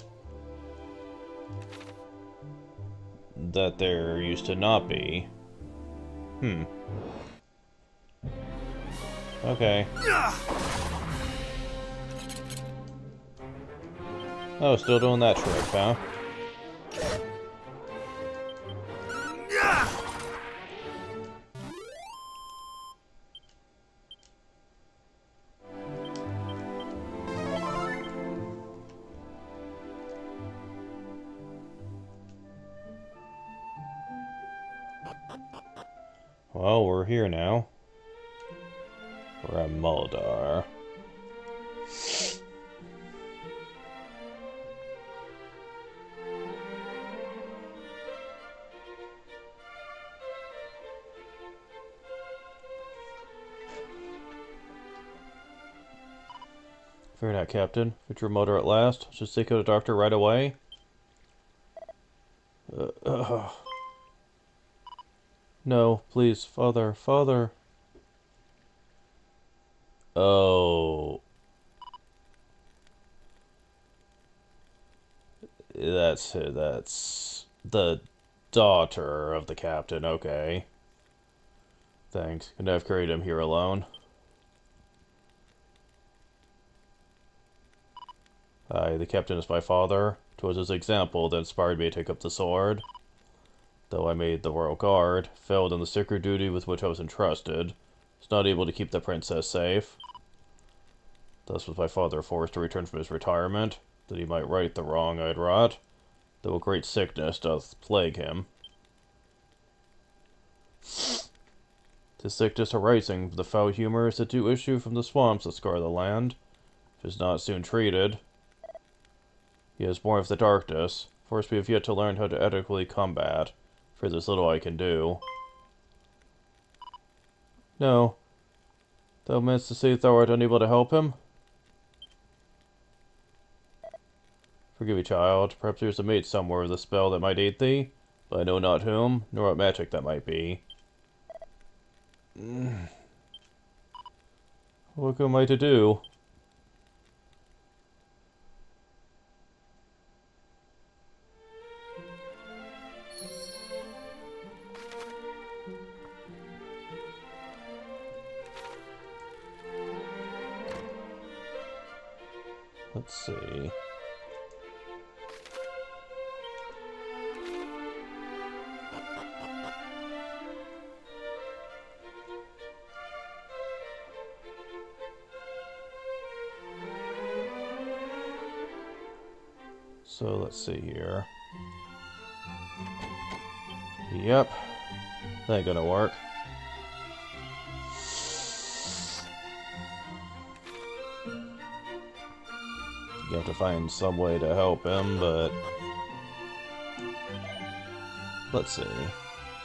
That there used to not be. Okay. Oh, still doing that trick, huh? Well, we're here now. We're at Muldar. Fear not, Captain. Fit your motor at last. Should seek out a doctor right away. No, please, father, father. Oh. That's the daughter of the captain, okay. Thanks. Couldn't have carried him here alone. Aye, the captain is my father. 'Twas his example that inspired me to take up the sword. Though I made the royal guard, failed in the sacred duty with which I was entrusted, was not able to keep the princess safe. Thus was my father forced to return from his retirement, that he might right the wrong I had wrought, though a great sickness doth plague him. 'Tis sickness arising from the foul humours that do issue from the swamps that scar the land. If it is not soon treated, he is born of the darkness, for we have yet to learn how to adequately combat, for there's little I can do. No. Thou meanst to say thou art unable to help him? Forgive me, child. Perhaps there is a mate somewhere with a spell that might aid thee, but I know not whom, nor what magic that might be. What am I to do? Let's see. So let's see here. Yep. That ain't gonna work. You have to find some way to help him, but... Let's see.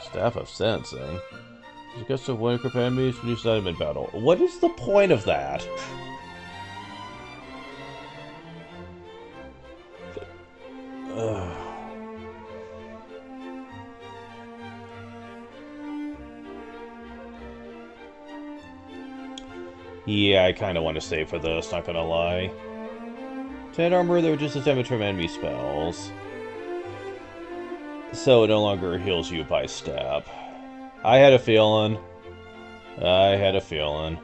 Staff of Sensing. Suggest of one group enemies when you set him in battle. What is the point of that? Yeah, I kind of want to save for this, not gonna lie. 10 armor that reduces damage from enemy spells. So it no longer heals you by step. I had a feeling. I had a feeling.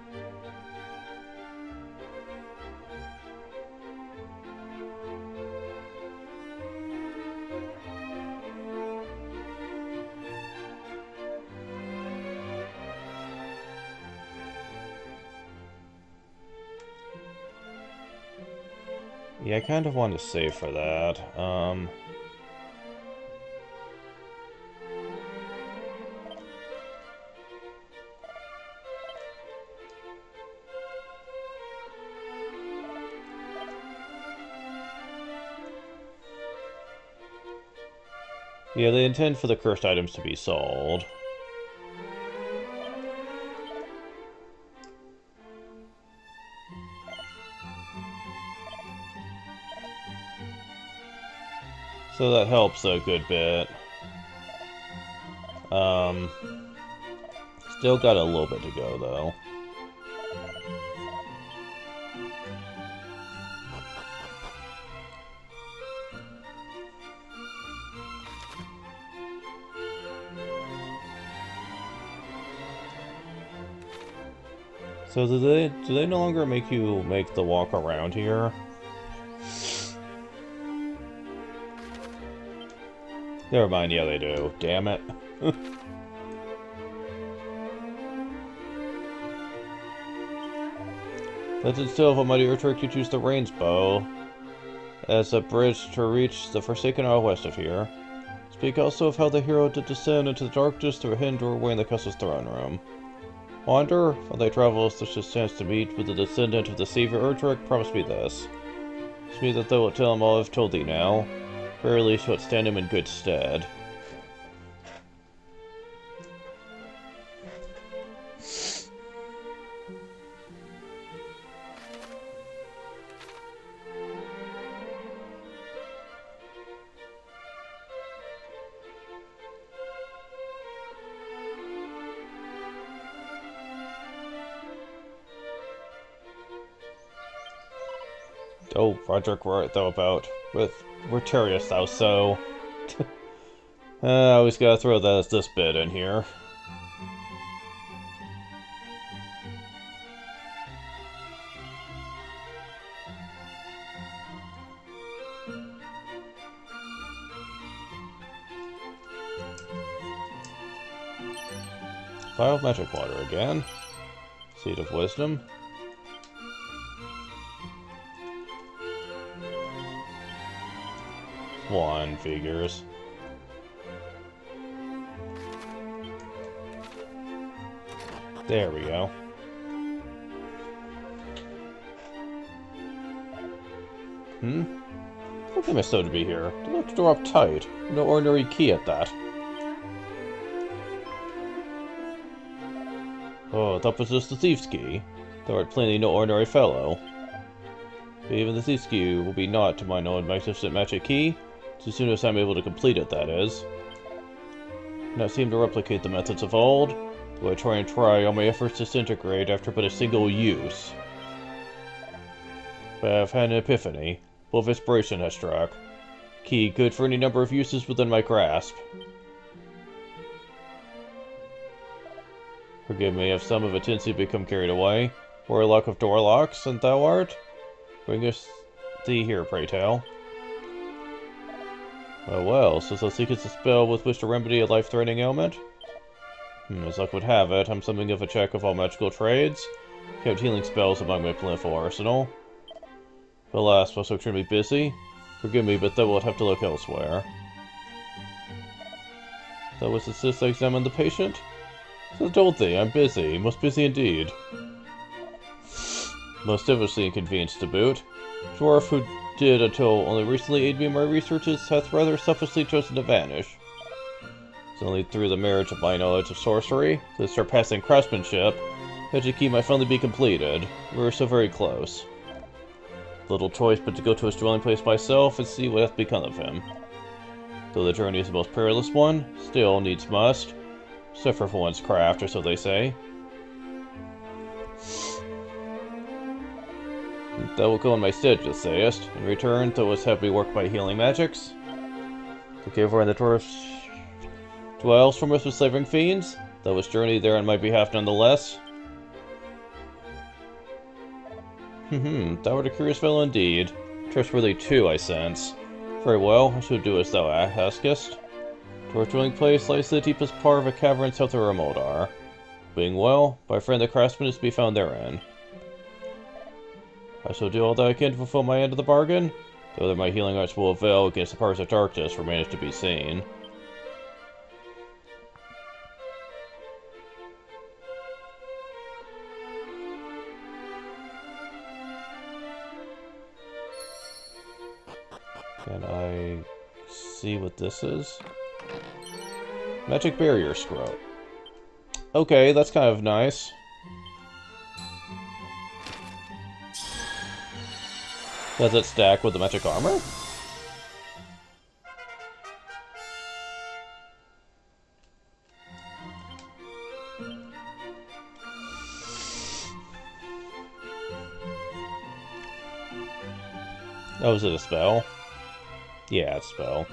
Yeah, I kind of want to save for that. Yeah, they intend for the cursed items to be sold. So that helps a good bit. Still got a little bit to go, though. So do they no longer make you make the walk around here? Never mind, yeah they do. Damn it. Let's instead of a mightier trick you choose the Rain's Bow as a bridge to reach the Forsaken Isle west of here. Speak also of how the hero did descend into the darkness through a hidden doorway in the castle's throne room. Wander, while they travel, such a chance to meet with the descendant of the Savior Erdrick, promise me this. Promise me that thou wilt tell him all I've told thee now. Verily shalt stand him in good stead. Oh, Roderick right though about with Rotarius thou so. I always gotta throw this bit in here. Vial of magic water again. Seed of wisdom. One figures. There we go. Okay, Miss to be here. The locked door up tight. No ordinary key at that. Oh, that was just the thief's key. Thou art plainly no ordinary fellow. But even the thief's key will be naught to my own magnificent magic key, as soon as I'm able to complete it, that is. I now seem to replicate the methods of old, though I try all my efforts to disintegrate after but a single use. But I've had an epiphany. Full of inspiration has struck. Key good for any number of uses within my grasp. Forgive me if some of it tends to become carried away. Warlock of door locks, and thou art? Bring us thee here, pray tell. Oh well, since thou seekest a spell with which to remedy a life-threatening ailment? As luck would have it, I'm something of a jack of all magical trades. Kept healing spells among my plentiful arsenal. But alas, was so extremely busy. Forgive me, but thou wilt have to look elsewhere. Thou wouldst insist I examine the patient? So I told thee, I'm busy, most busy indeed. Most devilishly inconvenienced to boot. Dwarf who did until only recently aid me in my researches hath rather selfishly chosen to vanish. It's only through the marriage of my knowledge of sorcery, the surpassing craftsmanship, that the key might finally be completed. We were so very close. Little choice but to go to his dwelling place myself and see what hath become of him. Though the journey is the most perilous one, still needs must. Suffer for one's craft, or so they say. Thou wilt go in my stead, just sayest. In return, thou wouldst have me work by healing magics. To give where the dwarfs dwells from us with slavering fiends. Thou wouldst journey there on my behalf nonetheless. Thou art a curious fellow indeed. Trustworthy too, I sense. Very well, I shall do as thou askest. Dwarf dwelling place lies the deepest part of a cavern south of Remodar. Being well, by friend the craftsman is to be found therein. I shall do all that I can to fulfill my end of the bargain, though whether my healing arts will avail against the powers of darkness remains to be seen. Can I see what this is? Magic barrier scroll. Okay, that's kind of nice. Does it stack with the magic armor? Oh, is it a spell? Yeah, it's a spell.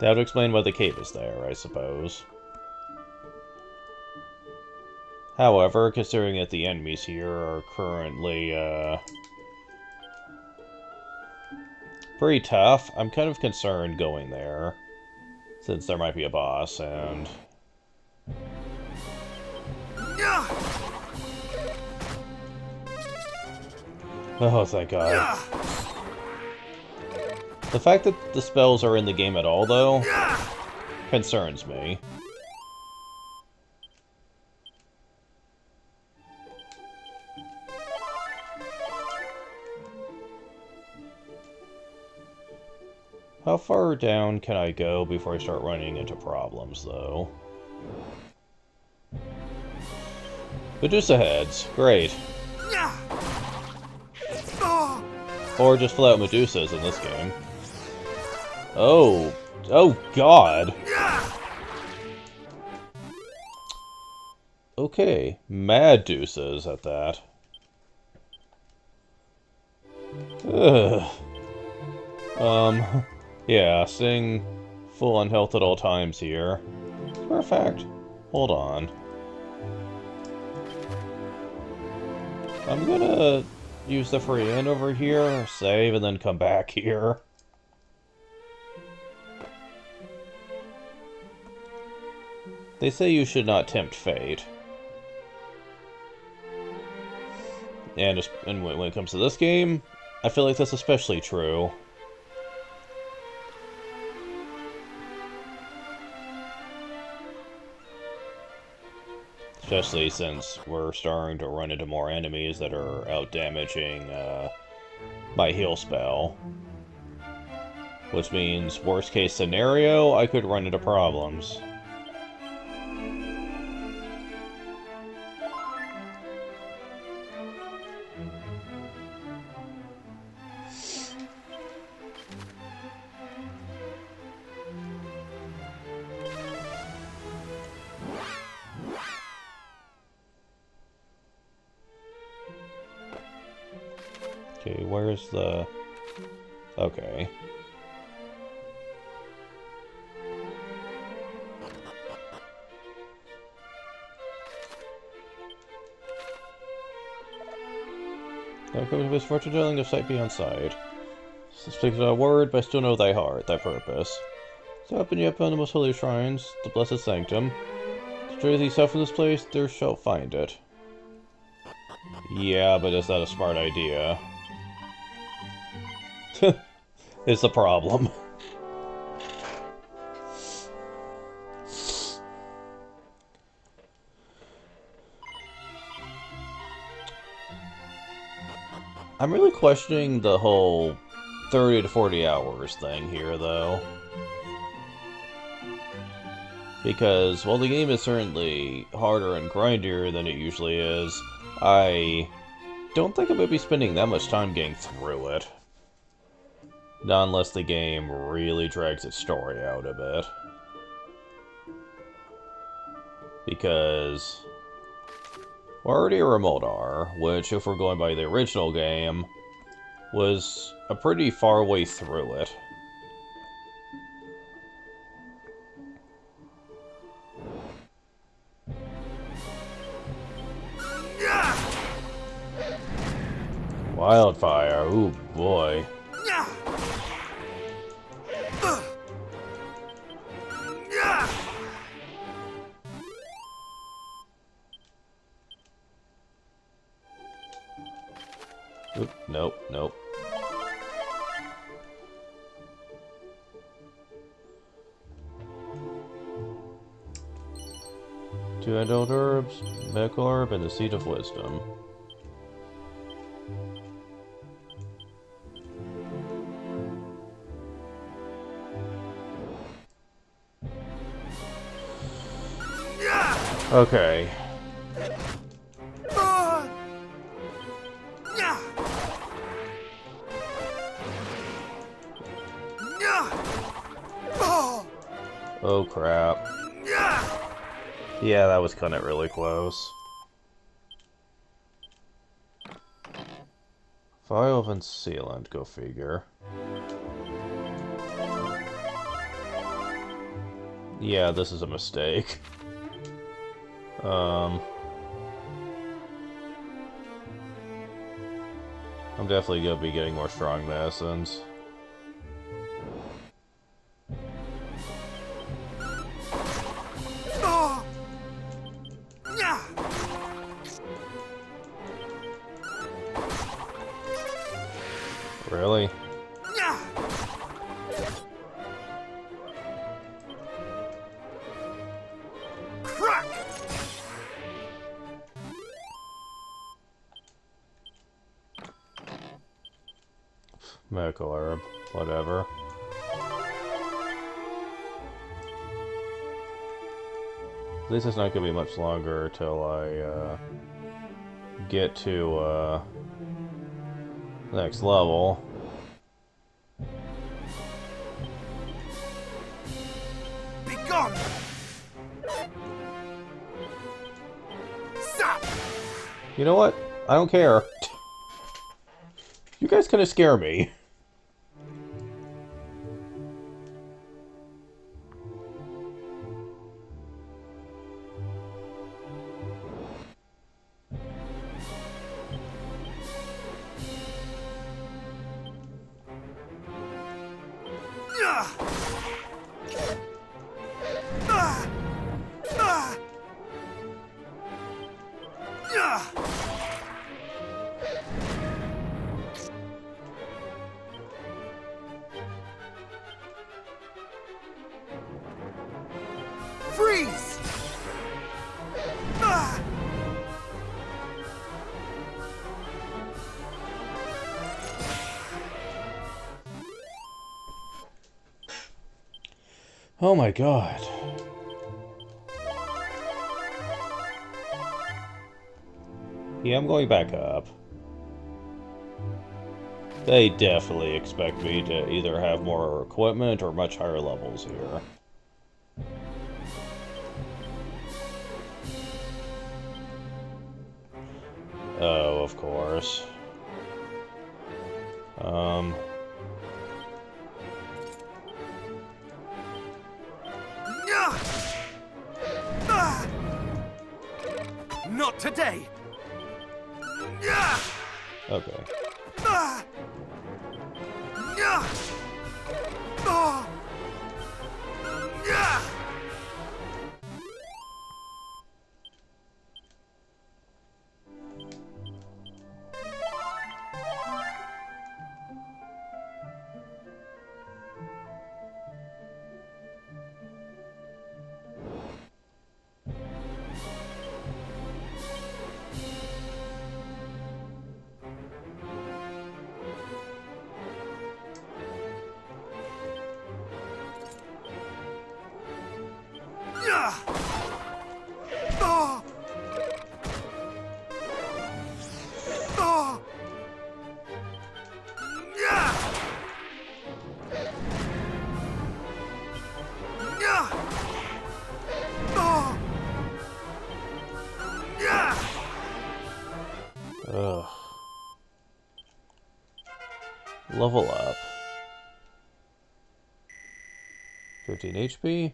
That would explain why the cave is there, I suppose. However, considering that the enemies here are currently, pretty tough, I'm kind of concerned going there. Since there might be a boss, and... Oh, thank God. The fact that the spells are in the game at all, though, concerns me. How far down can I go before I start running into problems, though? Medusa heads. Great. Or just flat out Medusas in this game. Oh. Oh, God. Okay. Mad Deuces at that. Ugh. Yeah, staying full on health at all times here. As a matter of fact, hold on. I'm gonna use the free inn over here, save, and then come back here. They say you should not tempt fate. And when it comes to this game, I feel like that's especially true. Especially since we're starting to run into more enemies that are out-damaging my heal spell. Which means, worst case scenario, I could run into problems. Okay, where's the... Okay. Welcome to this fortune-telling of sight beyond sight. Speak not a word, but I still know thy heart, thy purpose. So open ye upon the most holy shrines, the blessed sanctum. Stray thee south from this place, there shalt find it. Yeah, but is that a smart idea? It's the problem. I'm really questioning the whole 30 to 40 hours thing here, though. Because, while the game is certainly harder and grindier than it usually is, I don't think I'm going to be spending that much time getting through it. Not unless the game really drags its story out a bit. Because we're already a Remoldar, which, if we're going by the original game, was a pretty far way through it. Wildfire, ooh boy. Oop, nope, nope. Two adult herbs, medical herb, and the seed of wisdom. Okay. Oh crap. Yeah, that was kind of really close. Vial and sealant, go figure. Yeah, this is a mistake. I'm definitely gonna be getting more strong medicines. Really? Medical herb, whatever. At least it's not gonna be much longer till I get to the next level. Be gone! Stop! You know what? I don't care. You guys kind of scare me. Freeze! Oh my god. Yeah, I'm going back up. They definitely expect me to either have more equipment or much higher levels here. Oh, of course. Not today! Okay. Ugh. Level up. 15 HP,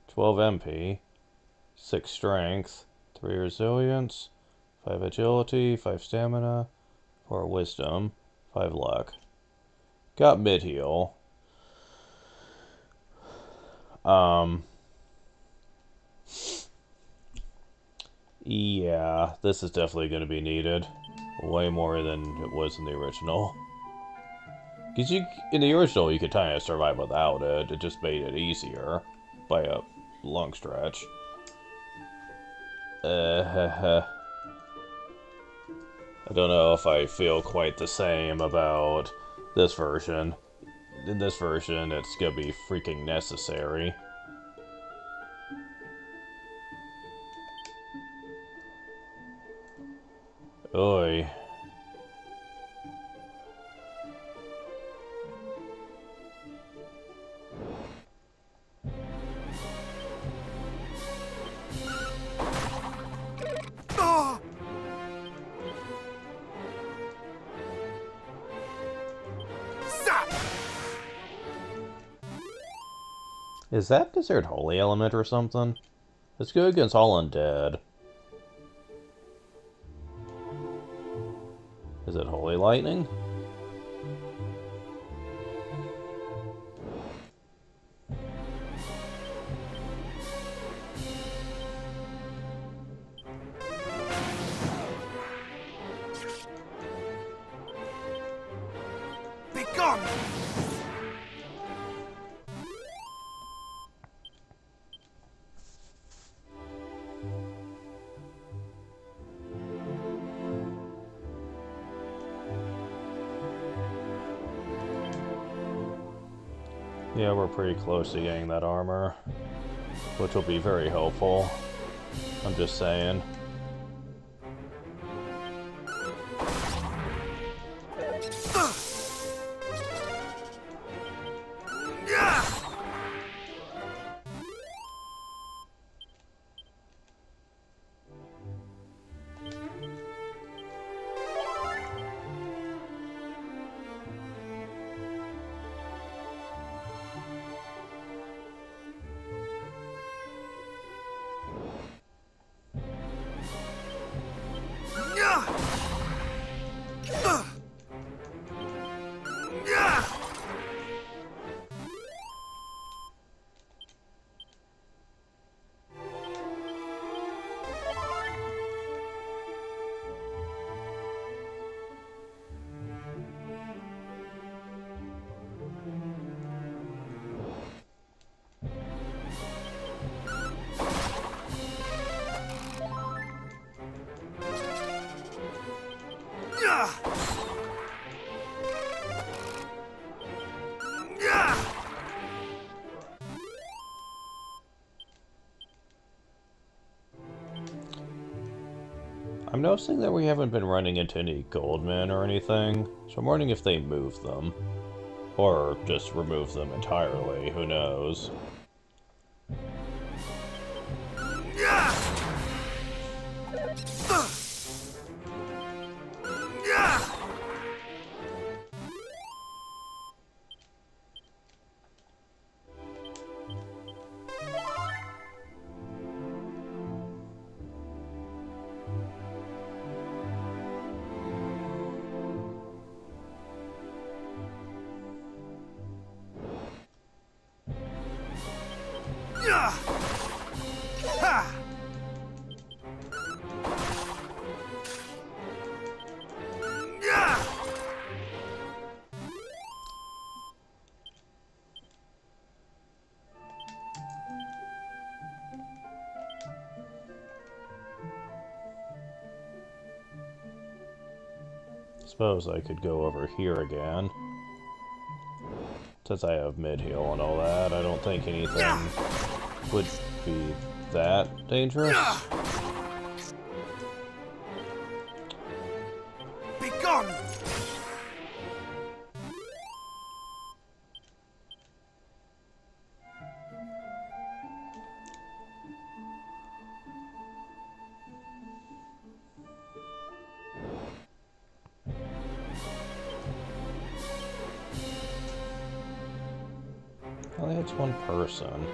12 MP, 6 strength, 3 resilience, 5 agility, 5 stamina, 4 wisdom, 5 luck. Got mid heal. Yeah, this is definitely going to be needed. Way more than it was in the original. Because in the original, you could kind of survive without it. It just made it easier by a long stretch. I don't know if I feel quite the same about this version. In this version, it's gonna be freaking necessary. Oi. Stop! Is that considered holy element or something? It's good against all undead. Is it holy lightning? Be gone! Yeah, we're pretty close to getting that armor, which will be very helpful. I'm just saying. I'm noticing that we haven't been running into any goldmen or anything, so I'm wondering if they moved them. Or just remove them entirely, who knows. Suppose I could go over here again. Since I have mid-heal and all that, I don't think anything would be that dangerous. Be gone! Well, it's one person.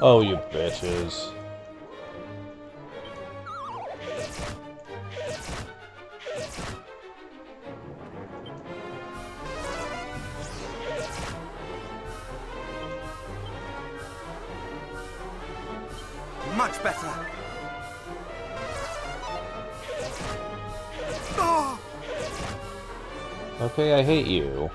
Oh, you bitches. Much better. Oh! Okay, I hate you.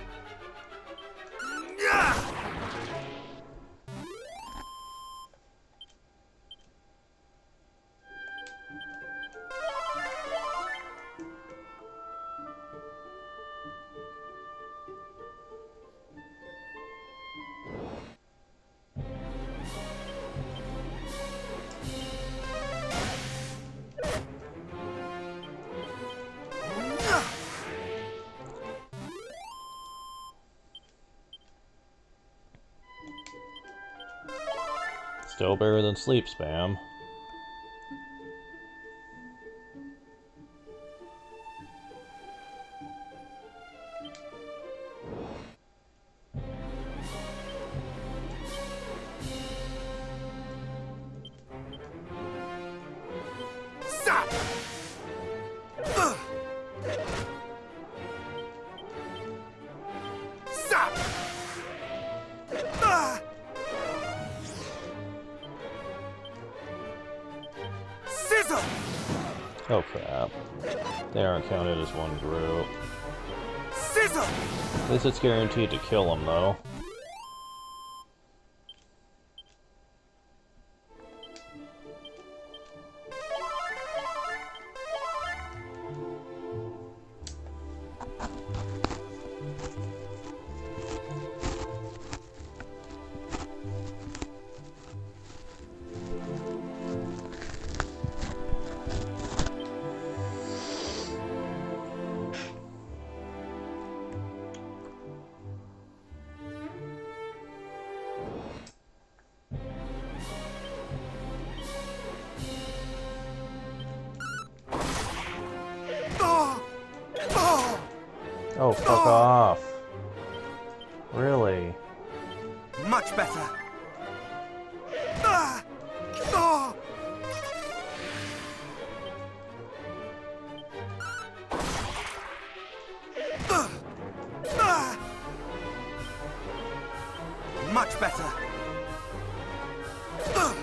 Still better than sleep spam. Stop! Stop! Scissor! Oh crap. They aren't counted as one group. Scissor! At least it's guaranteed to kill them though. Ah! Oh! Ah! Much better. Oh!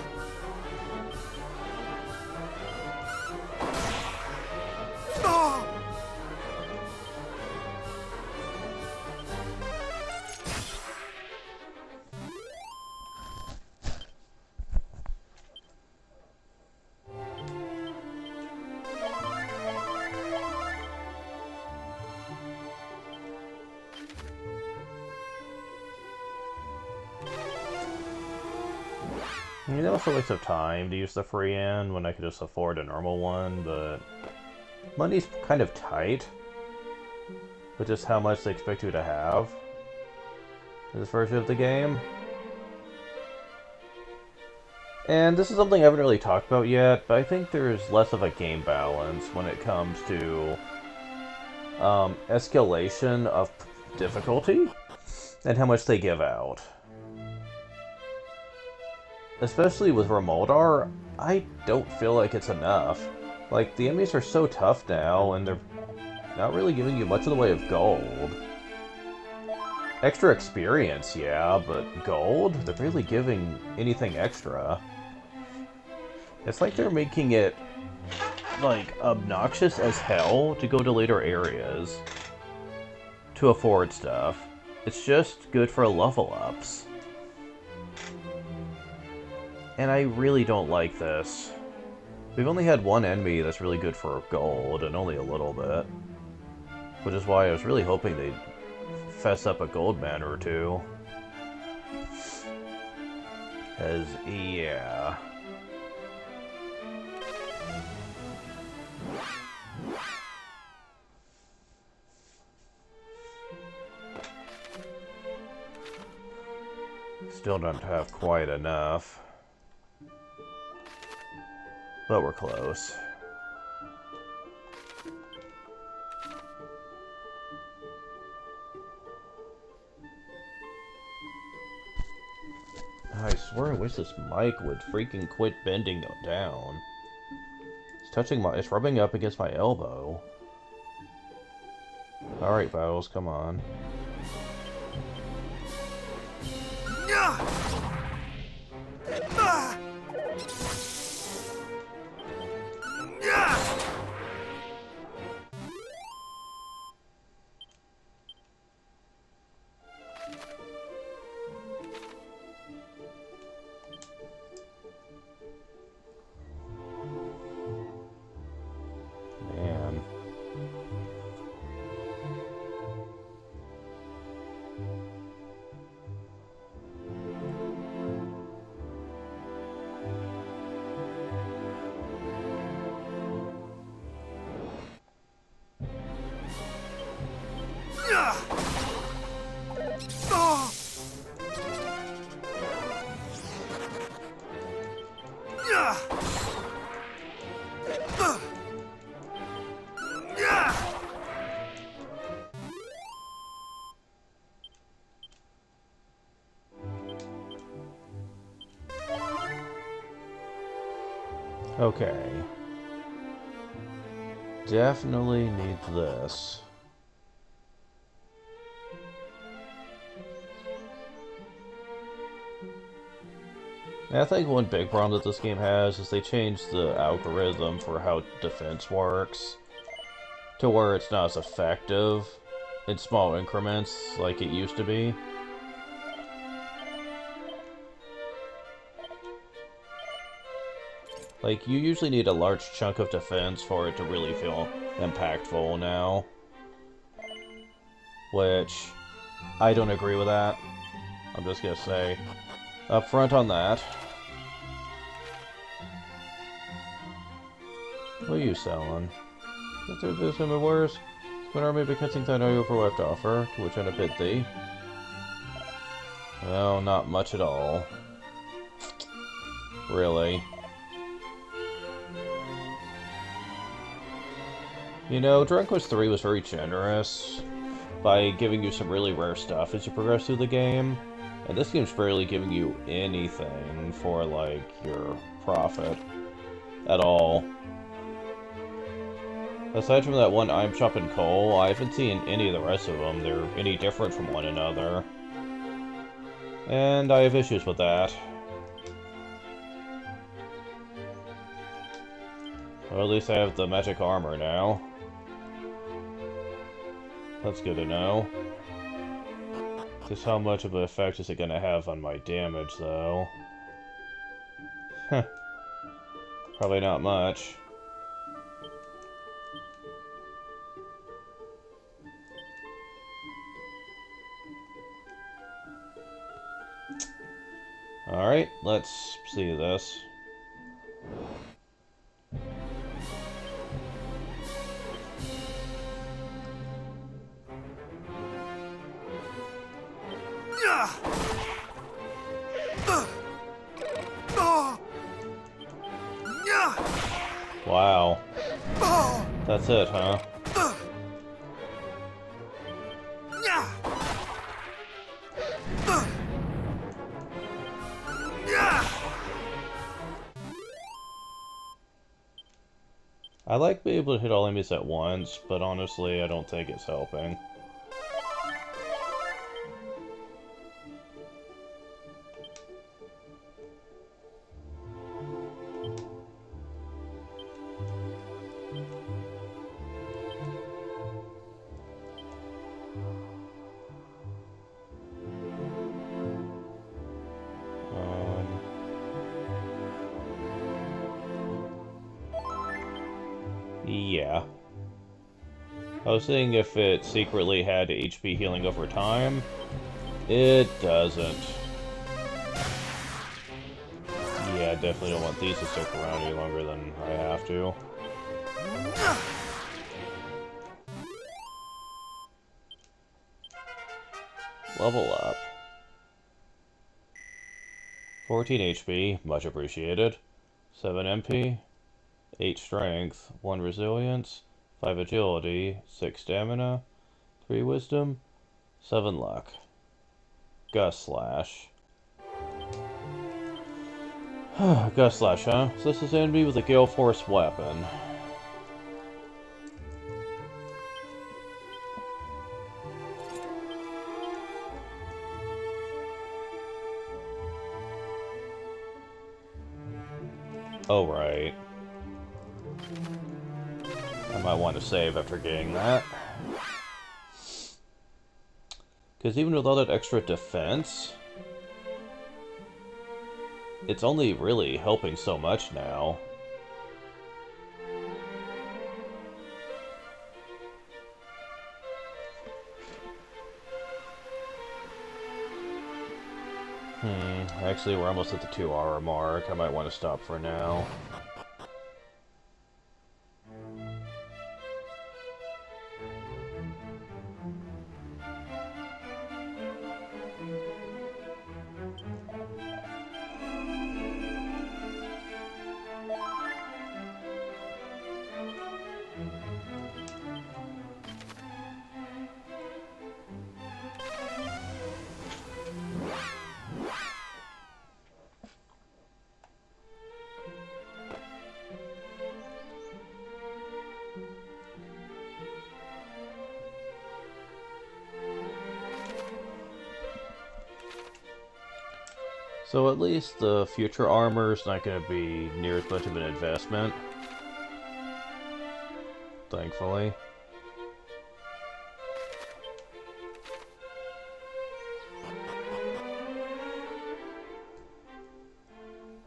I mean, that was a waste of time to use the free end when I could just afford a normal one, but money's kind of tight with just how much they expect you to have in this version of the game. And this is something I haven't really talked about yet, but I think there's less of a game balance when it comes to escalation of difficulty and how much they give out. Especially with Remoldar, I don't feel like it's enough. Like, the enemies are so tough now, and they're not really giving you much in the way of gold. Extra experience, yeah, but gold? They're barely giving anything extra. It's like they're making it, like, obnoxious as hell to go to later areas to afford stuff. It's just good for level ups. And I really don't like this. We've only had one enemy that's really good for gold, and only a little bit. Which is why I was really hoping they'd fess up a gold man or two. Cause, yeah. Still don't have quite enough. But we're close. I swear I wish this mic would freaking quit bending down. It's rubbing up against my elbow. Alright, Battles, come on. Man. Okay. Definitely need this. And I think one big problem that this game has is they changed the algorithm for how defense works to where it's not as effective in small increments like it used to be. Like, you usually need a large chunk of defense for it to really feel impactful now. Which, I don't agree with that. I'm just gonna say up front on that. What are you selling? Is there this him worse? When army because things I know you for left offer, to which I bid thee. Well, not much at all. Really. You know, Dragon Quest III was very generous by giving you some really rare stuff as you progress through the game, And this game's barely giving you anything for, like, your profit at all. Aside from that one I'm chopping coal, I haven't seen any of the rest of them. They're any different from one another. And I have issues with that. Well, at least I have the magic armor now. That's good to know. Just how much of an effect is it going to have on my damage, though? Heh. Probably not much. Alright, let's see this. Wow. That's it, huh? I like being able to hit all enemies at once, but honestly, I don't think it's helping. Yeah. I was seeing if it secretly had HP healing over time. It doesn't. Yeah, I definitely don't want these to stick around any longer than I have to. Level up. 14 HP, much appreciated. 7 MP, 8 Strength, 1 Resilience, 5 Agility, 6 Stamina, 3 Wisdom, 7 Luck. Gust Slash. Gust Slash, huh? So this is an enemy with a Gale Force weapon. Oh, right. I might want to save after getting that. Because even with all that extra defense, it's only really helping so much now. Actually, we're almost at the 2-hour mark. I might want to stop for now. So at least the future armor is not going to be near as much of an investment. Thankfully.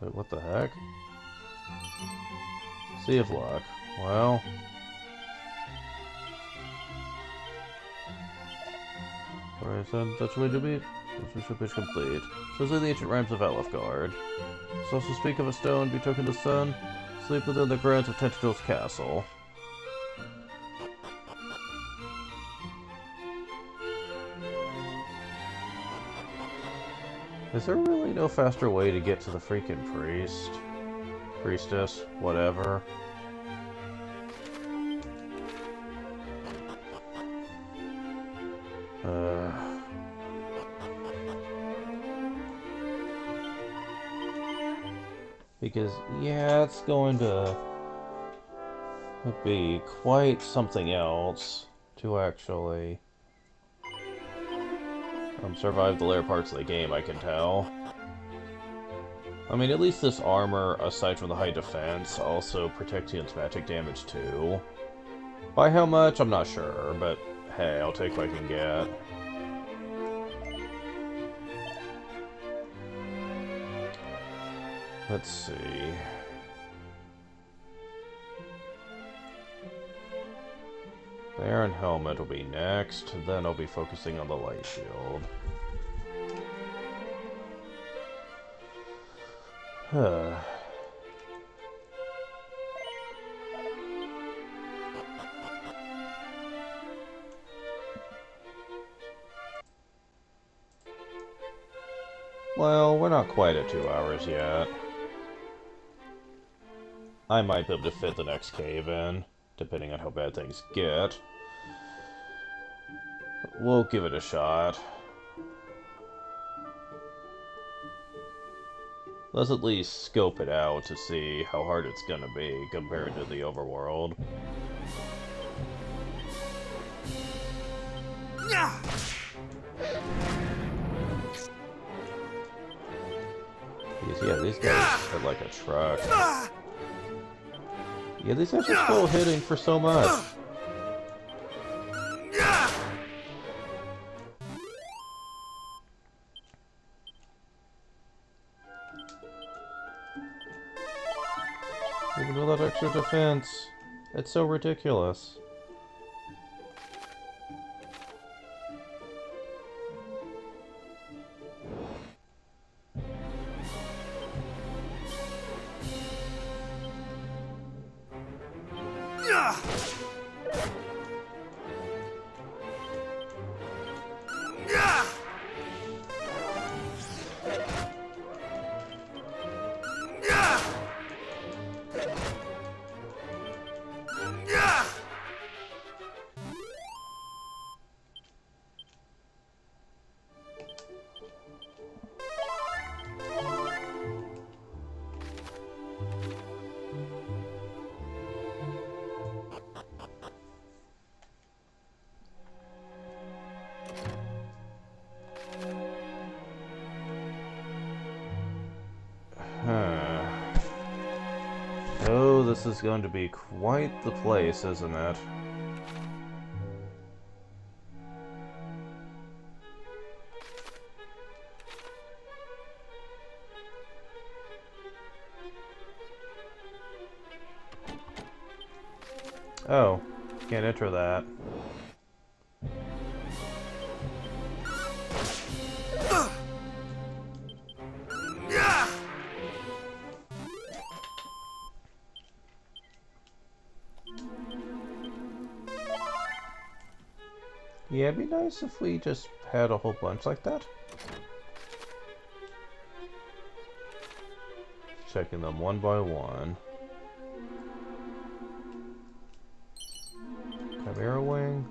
Wait, what the heck? Sea of Luck. Well... Alright, so that's way to beat. This is complete. Says in the ancient rhymes of Elfgard. So also speak of a stone betoken the sun, sleep within the grounds of Tentacle's castle. Is there really no faster way to get to the freaking priest? Priestess? Whatever. Because, yeah, it's going to be quite something else to actually survive the later parts of the game, I can tell. I mean, at least this armor, aside from the high defense, also protects against magic damage too. By how much, I'm not sure, but hey, I'll take what I can get. Let's see. The Iron Helmet will be next, then I'll be focusing on the Light Shield. Well, we're not quite at 2 hours yet. I might be able to fit the next cave in, depending on how bad things get. We'll give it a shot. Let's at least scope it out to see how hard it's gonna be compared to the overworld. Because, yeah, these guys hit like a truck. Yeah, these guys are still hitting for so much. Even with that extra defense, it's so ridiculous. Oh, this is going to be quite the place, isn't it? Oh, can't enter that. Yeah, it'd be nice if we just had a whole bunch like that. Checking them one by one. Chimera Wing.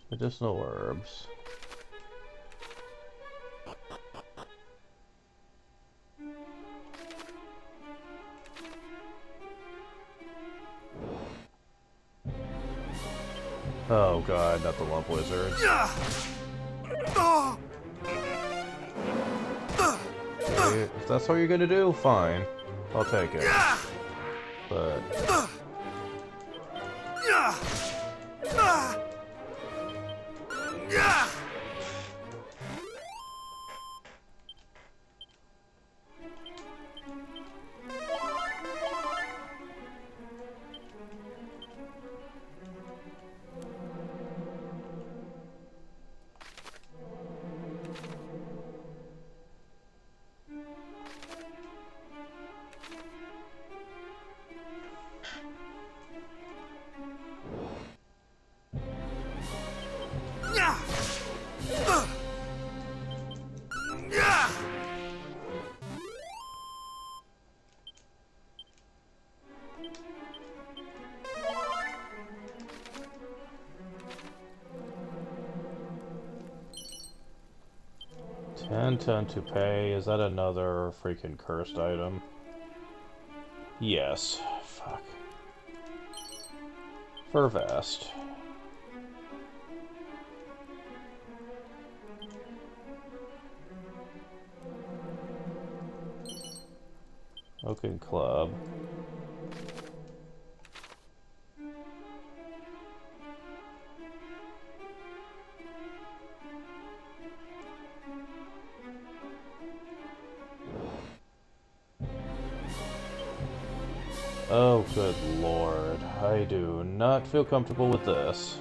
Medicinal herbs. Oh god, not the lump wizards. Okay, if that's what you're gonna do, fine. I'll take it. But... $10 to pay. Is that another freaking cursed item? Yes. Fuck. Fur vest. Oaken Club. Oh, good lord. I do not feel comfortable with this.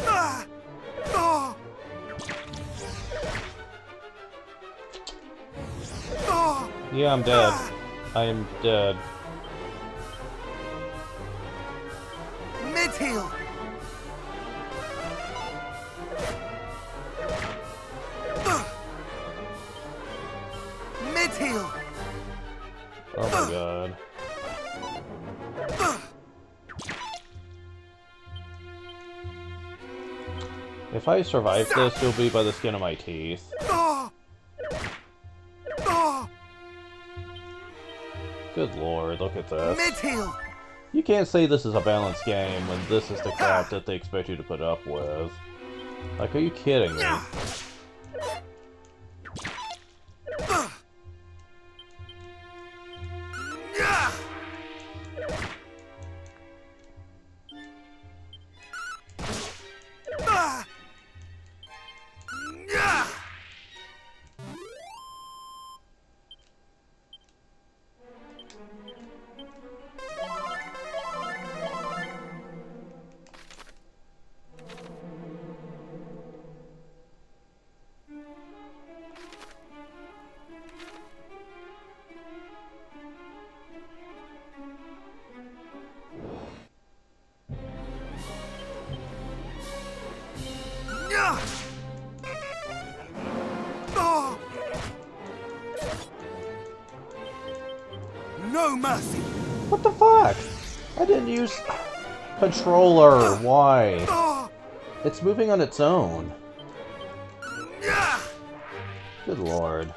Ah! Ah! Ah! Yeah, I'm dead. I am dead. Mid-heal! Mid-heal! Oh my god. If I survive this, it'll be by the skin of my teeth. Ah! Ah! Good lord, look at this. Mid-heal! You can't say this is a balanced game when this is the crap that they expect you to put up with. Like, are you kidding me? No mercy! What the fuck? I didn't use controller. Why? It's moving on its own. Good lord.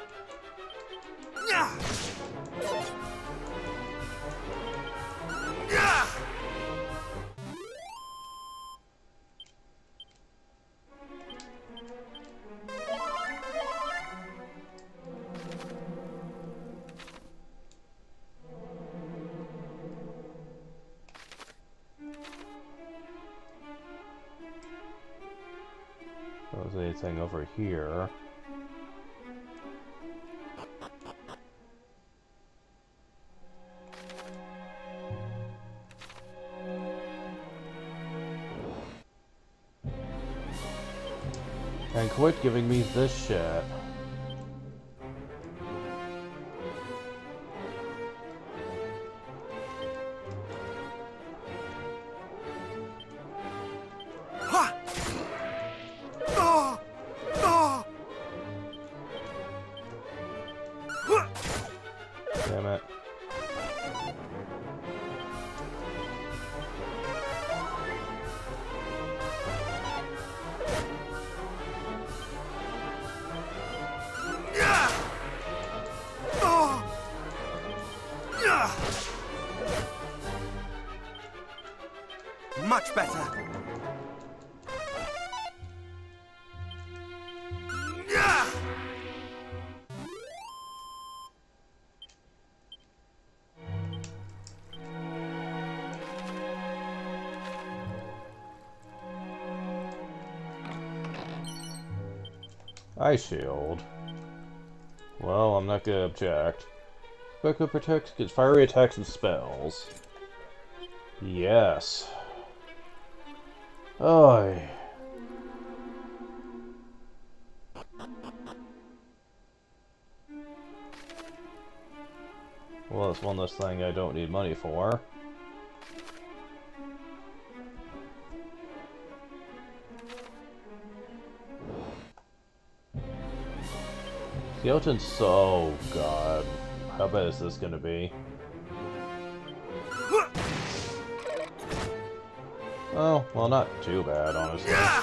If there's anything over here. And quit giving me this shit. Damn it. Much better. Ice shield. Well, I'm not gonna object. Quickly protects against fiery attacks and spells. Yes. Oh. Well, that's one less thing I don't need money for. Skeleton's so god. How bad is this gonna be? Oh, well, not too bad, honestly. Yeah!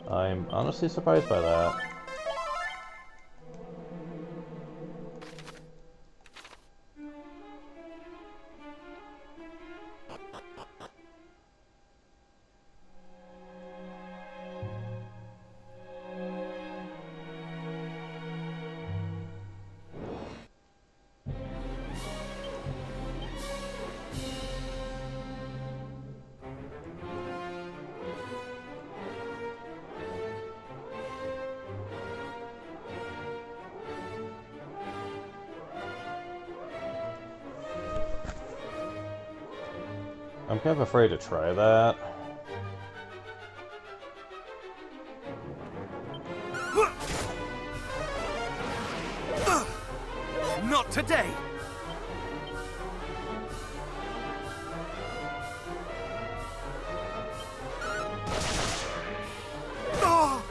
I'm honestly surprised by that. I'm kind of afraid to try that. Not today! Ah!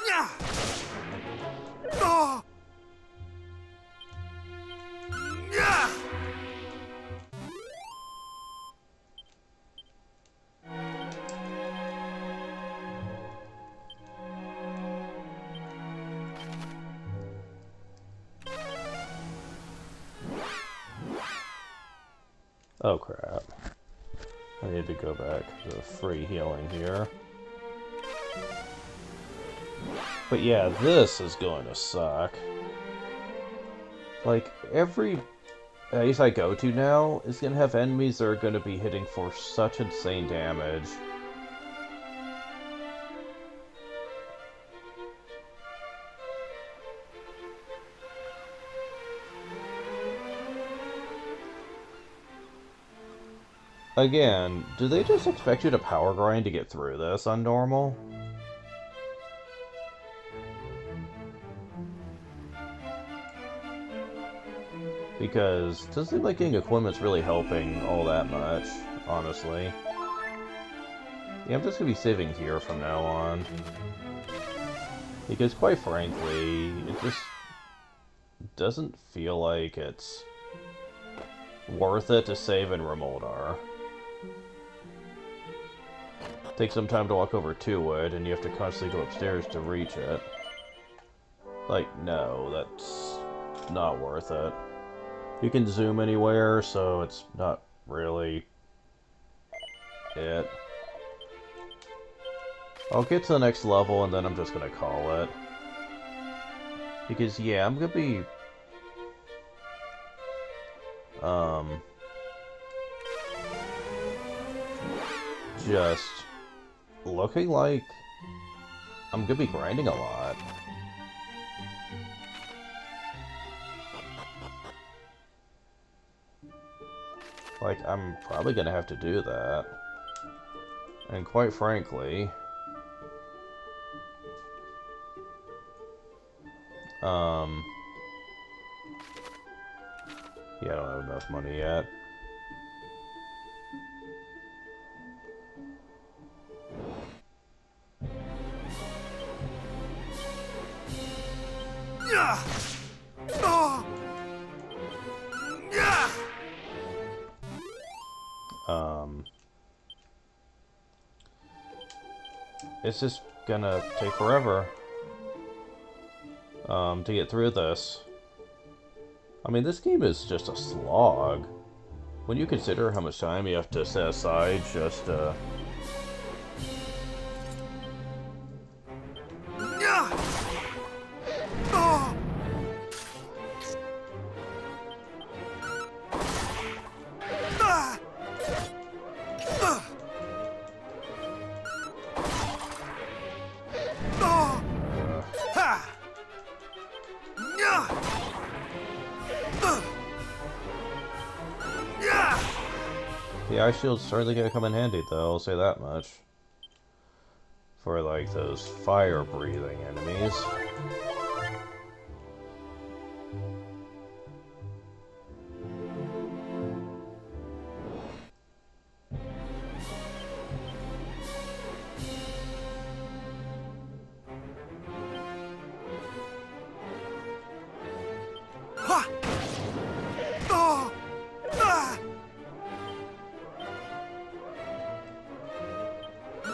Yeah! Ah! Yeah! Oh crap. I need to go back to free healing here. But yeah, this is going to suck. Like, every base I go to now is going to have enemies that are going to be hitting for such insane damage. Again, do they just expect you to power grind to get through this on normal? Because it doesn't seem like getting equipment's really helping all that much, honestly. Yeah, I'm just gonna be saving here from now on. Because quite frankly, it just doesn't feel like it's worth it to save in Remoldar. Take some time to walk over to it, and you have to constantly go upstairs to reach it. Like, no, that's not worth it. You can zoom anywhere, so it's not really it. I'll get to the next level, and then I'm just gonna call it. Because, yeah, I'm gonna be... just looking like I'm gonna be grinding a lot. Like, I'm probably gonna have to do that. And quite frankly... yeah, I don't have enough money yet. Yeah! Ah! Yeah! It's just gonna take forever to get through this. I mean, this game is just a slog. When you consider how much time you have to set aside just Yeah! Ah! Ah! Ah! Ah! Ha! Yeah! Ah! Yeah! the ice shield's certainly gonna come in handy, though, I'll say that much. For, like, those fire-breathing enemies. Ha! Oh! Ah!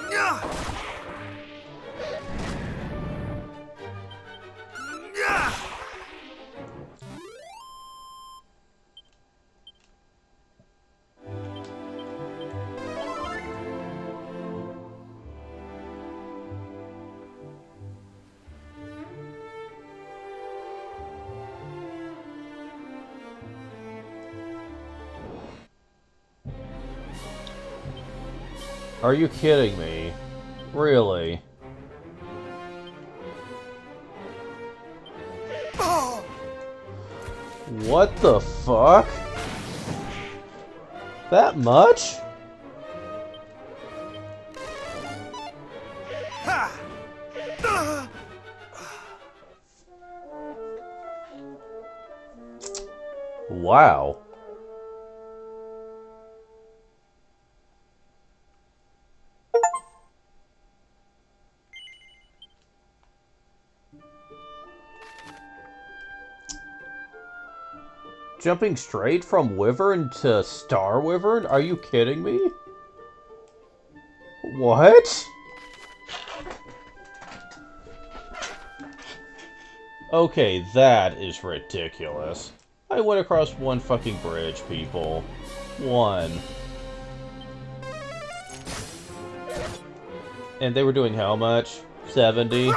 Yeah! Yeah! Are you kidding me? Really? Oh! What the fuck? That much? Ha! Wow. Jumping straight from Wyvern to Star Wyvern? Are you kidding me? What? Okay, that is ridiculous. I went across one fucking bridge, people. One. And they were doing how much? 70?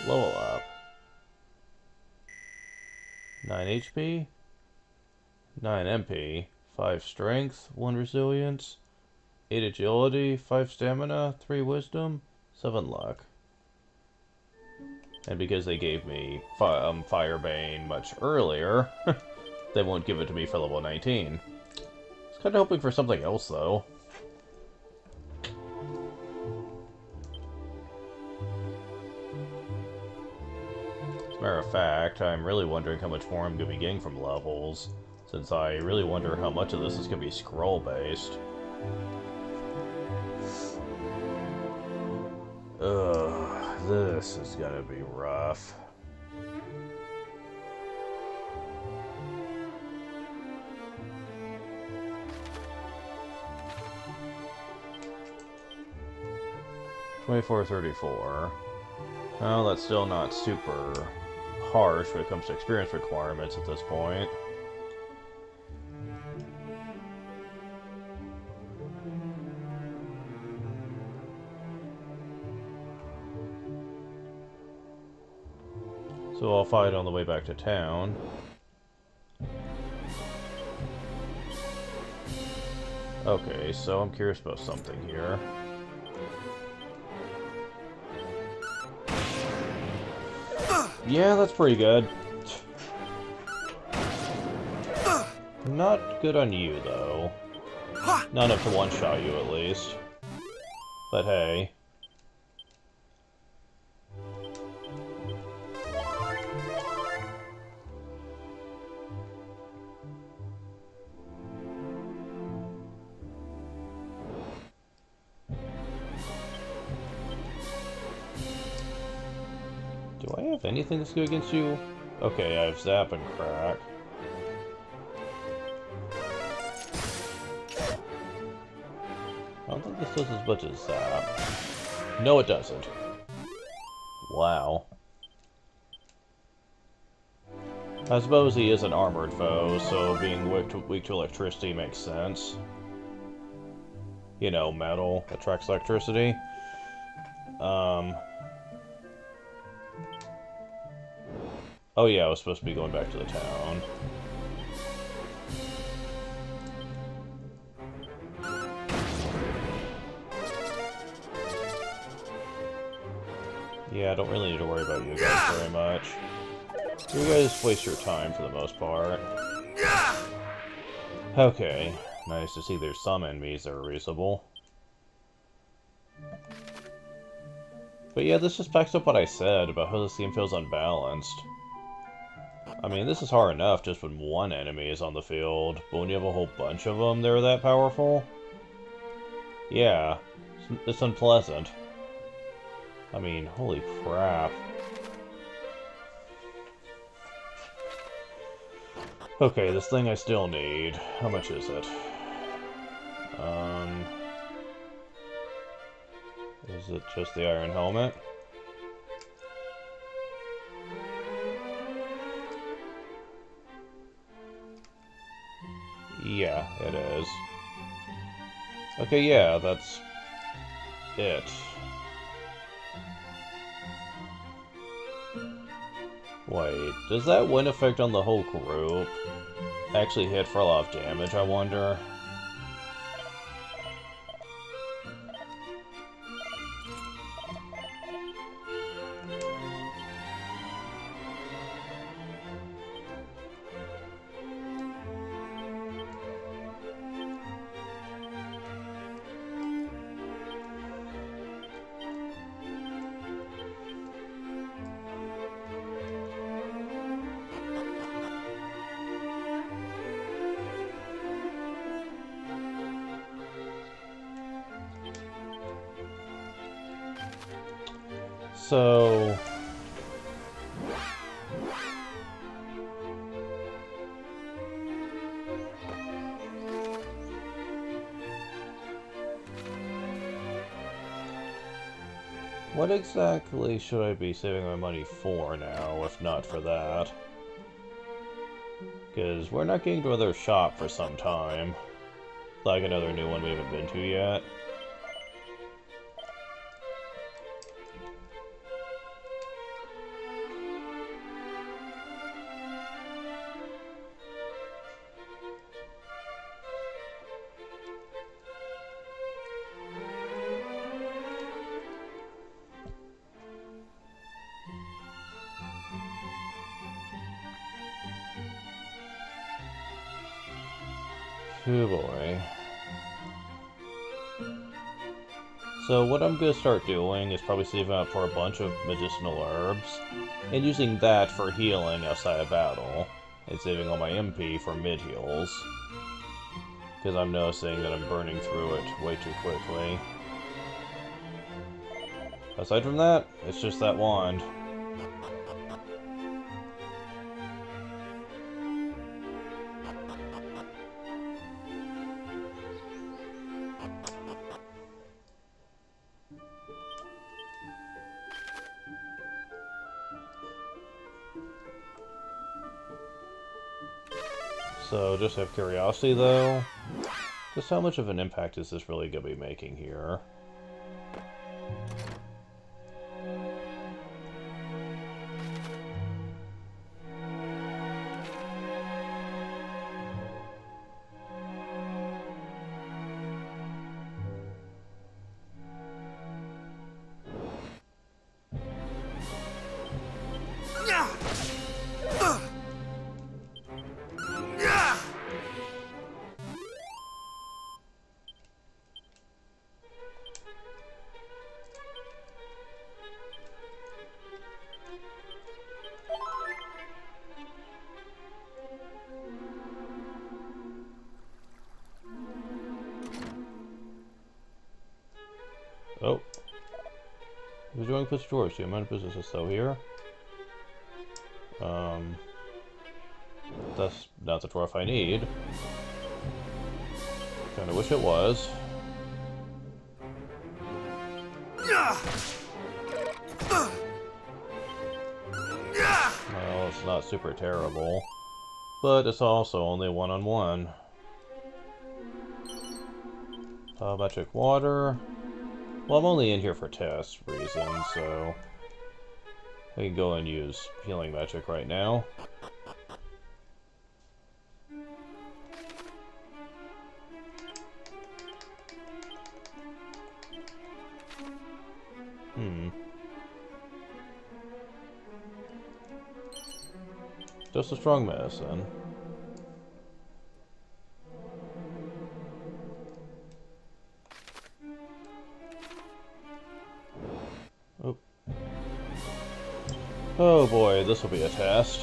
Level up. 9 HP, 9 MP, 5 strength, 1 resilience, 8 agility, 5 stamina, 3 wisdom, 7 luck. And because they gave me Firebane much earlier, they won't give it to me for level 19. I was kind of hoping for something else, though. As a matter of fact, I'm really wondering how much more I'm going to be getting from levels, since I really wonder how much of this is going to be scroll-based. Ugh, this is going to be rough. $24.34. Well, that's still not super harsh when it comes to experience requirements at this point. So I'll fight on the way back to town. Okay, so I'm curious about something here. Yeah, that's pretty good. Not good on you, though. Not enough to one-shot you, at least. But hey. Do I have anything that's good against you? Okay, I have Zap and Crack. I don't think this does as much as Zap. No, it doesn't. Wow. I suppose he is an armored foe, so being weak to electricity makes sense. You know, metal attracts electricity. Oh yeah, I was supposed to be going back to the town. Yeah, I don't really need to worry about you guys very much. You guys waste your time for the most part. Okay, nice to see there's some enemies that are reasonable. But yeah, this just backs up what I said about how this game feels unbalanced. I mean, this is hard enough just when one enemy is on the field, but when you have a whole bunch of them that are that powerful? Yeah, it's unpleasant. I mean, holy crap. Okay, this thing I still need. How much is it? Is it just the iron helmet? Yeah, it is. Okay, yeah, that's it. Wait, does that wind effect on the whole group actually hit for a lot of damage, I wonder? So... what exactly should I be saving my money for now, if not for that? Because we're not getting to another shop for some time. Like another new one we haven't been to yet. Oh boy. So what I'm going to start doing is probably saving up for a bunch of medicinal herbs, and using that for healing outside of battle, and saving all my MP for mid-heals. Because I'm noticing that I'm burning through it way too quickly. Aside from that, it's just that wand. So, just out of curiosity though, just how much of an impact is this really going to be making here? Yeah! Yeah! Oh. Who's doing push drawers? The amount of business is still here. That's not the dwarf I need. Kinda wish it was. Yeah! Yeah! Well, it's not super terrible. But it's also only one-on-one. Magic water. Well, I'm only in here for test reasons, so... I can go and use healing magic right now. Just a strong medicine. Oh. Oh boy, this will be a test.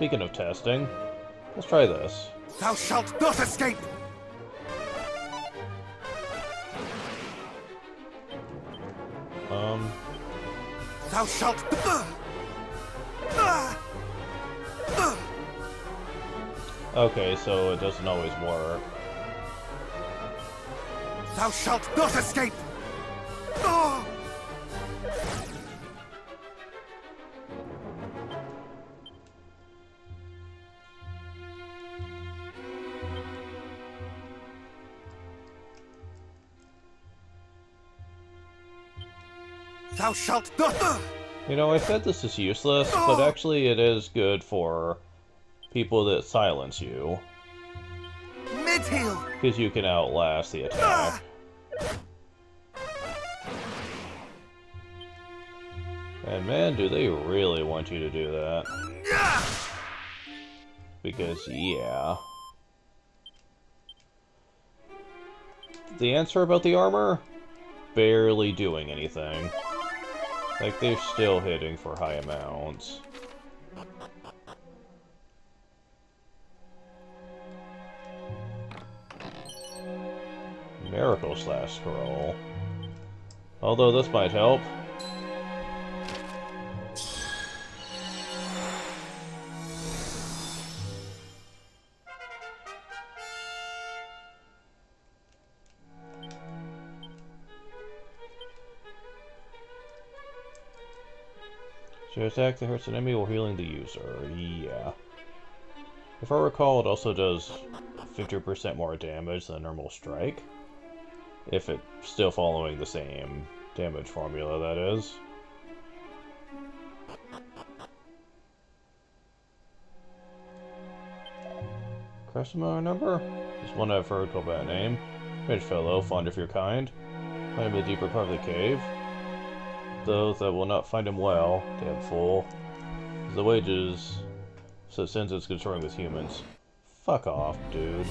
speaking of testing, let's try this. Thou shalt not escape! Thou shalt... Okay, so it doesn't always work. Thou shalt not escape! Thou shalt not... You know, I said this is useless, but actually it is good for people that silence you. Mid-heal! Because you can outlast the attack. And man, do they really want you to do that. Because, yeah. The answer about the armor? Barely doing anything. Like, they're still hitting for high amounts. Miracle Slash Scroll. Although this might help. Should attack that hurts an enemy while healing the user. Yeah. If I recall, it also does 50% more damage than a normal strike. If it's still following the same damage formula, that is. Customer number? Is one I've heard called by that name. Rich fellow, fond of your kind. Find him in the deeper part of the cave. Those that will not find him well, damn fool. The wages, so since it's consorting with humans. Fuck off, dude.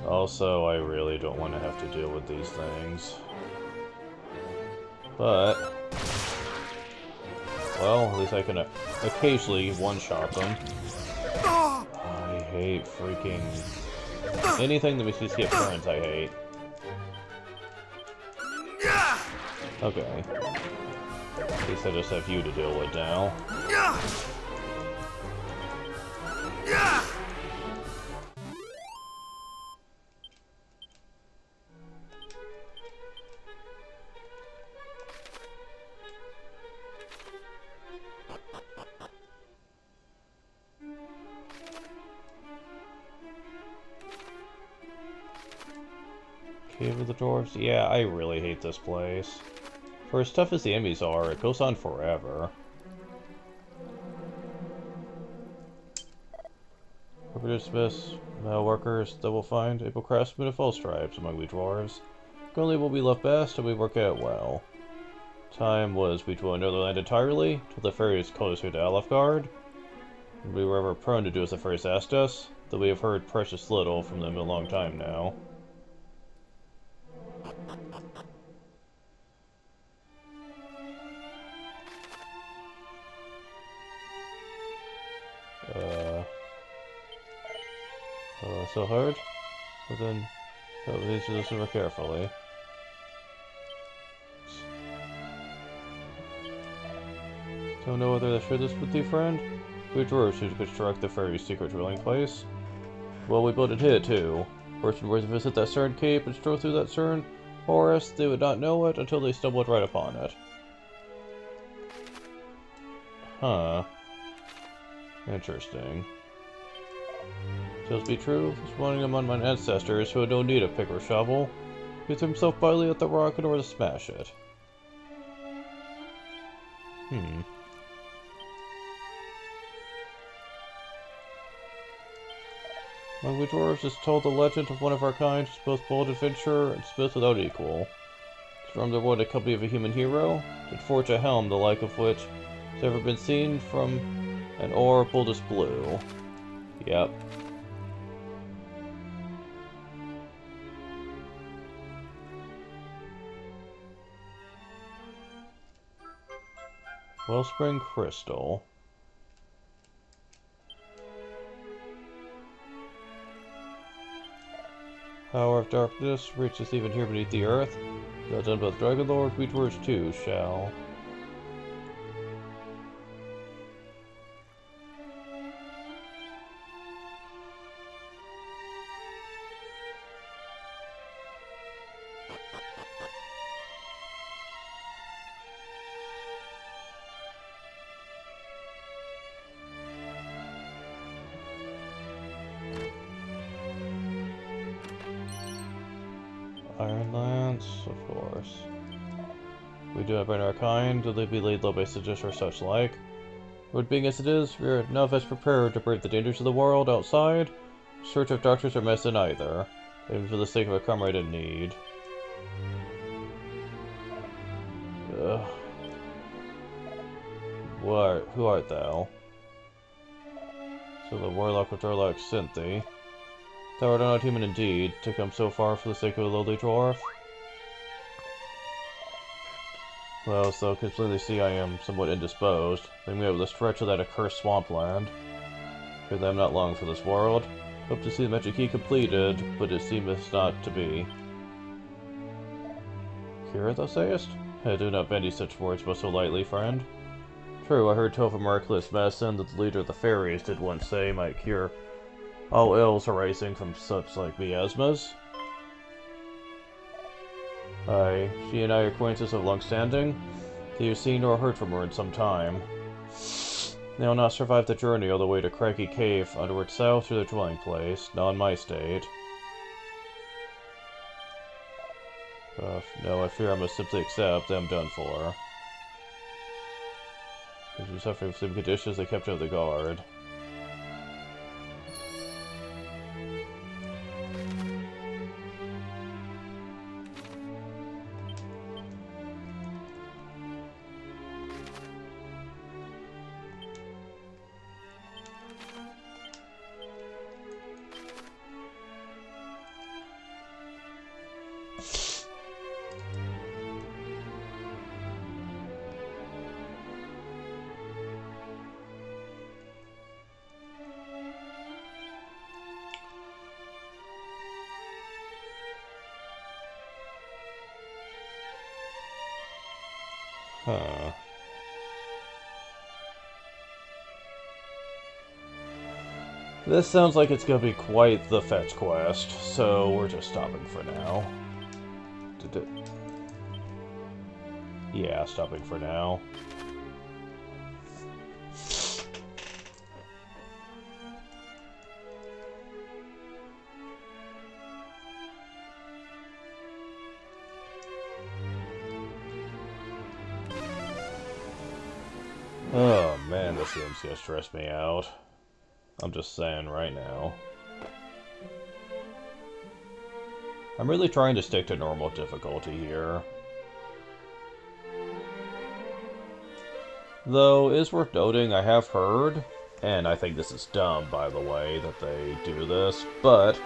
Also, I really don't want to have to deal with these things. But, well, at least I can occasionally one-shot them. I hate freaking... anything that makes me skip turns, I hate. Okay. At least I just have you to deal with now. Cave of the Dwarves? Yeah, I really hate this place. For as tough as the enemies are, it goes on forever. We're dismiss male workers that will find able craftsmen of all stripes among we dwarves. Currently what we love best and we work at well. Time was we dwell in another land entirely, till the fairies called us here to Alefgard. And we were ever prone to do as the fairies asked us, though we have heard precious little from them in a long time now. So hard? But then, we should listen more carefully. Don't know whether to share this with you, friend? We dwarves should construct the fairy's secret dwelling place. Well, we built it here, too. Person were to visit that certain cape and stroll through that certain forest, they would not know it until they stumbled right upon it. Huh. Interesting. Tales be true, this morning among my ancestors who had no need of pick or shovel, he threw himself bodily at the rock in order to smash it. Among we dwarves is told the legend of one of our kind who's both bold adventurer and smith without equal. From the world a company of a human hero, did forge a helm the like of which has ever been seen from an ore boldest blue. Yep. Wellspring Crystal. Power of darkness reaches even here beneath the earth. Not done by the Dragon Lord, we dwarves too shall. Iron Lance, of course. We do not burn our kind, though they be laid low by seditious or such like. But being as it is, we are none of us prepared to brave the dangers of the world outside, search of doctors or medicine either, even for the sake of a comrade in need. Ugh. Who art thou? So the warlock of Durlock sent thee. Thou art not human indeed, to come so far for the sake of a lowly dwarf. Well, so completely see I am somewhat indisposed. Bring me over the stretch of that accursed swampland. Fear that I am not long for this world. Hope to see the magic key completed, but it seemeth not to be. Cure, thou sayest? I do not bandy such words but so lightly, friend. True, I heard tell of a miraculous medicine that the leader of the fairies did once say might cure all ills arising from such like miasmas. Aye, she and I are acquaintances of long standing. Neither seen nor heard from her in some time. They will not survive the journey all the way to Craggy Cave, underward south to their dwelling place, not in my state. No, I fear I must simply accept that I'm done for. Because you're suffering from the same conditions they kept under the guard. Huh. This sounds like it's gonna be quite the fetch quest, so we're just stopping for now. Yeah, stopping for now. Oh man, this game's gonna stress me out. I'm just saying right now. I'm really trying to stick to normal difficulty here. Though, it is worth noting, I have heard, and I think this is dumb, by the way, that they do this, but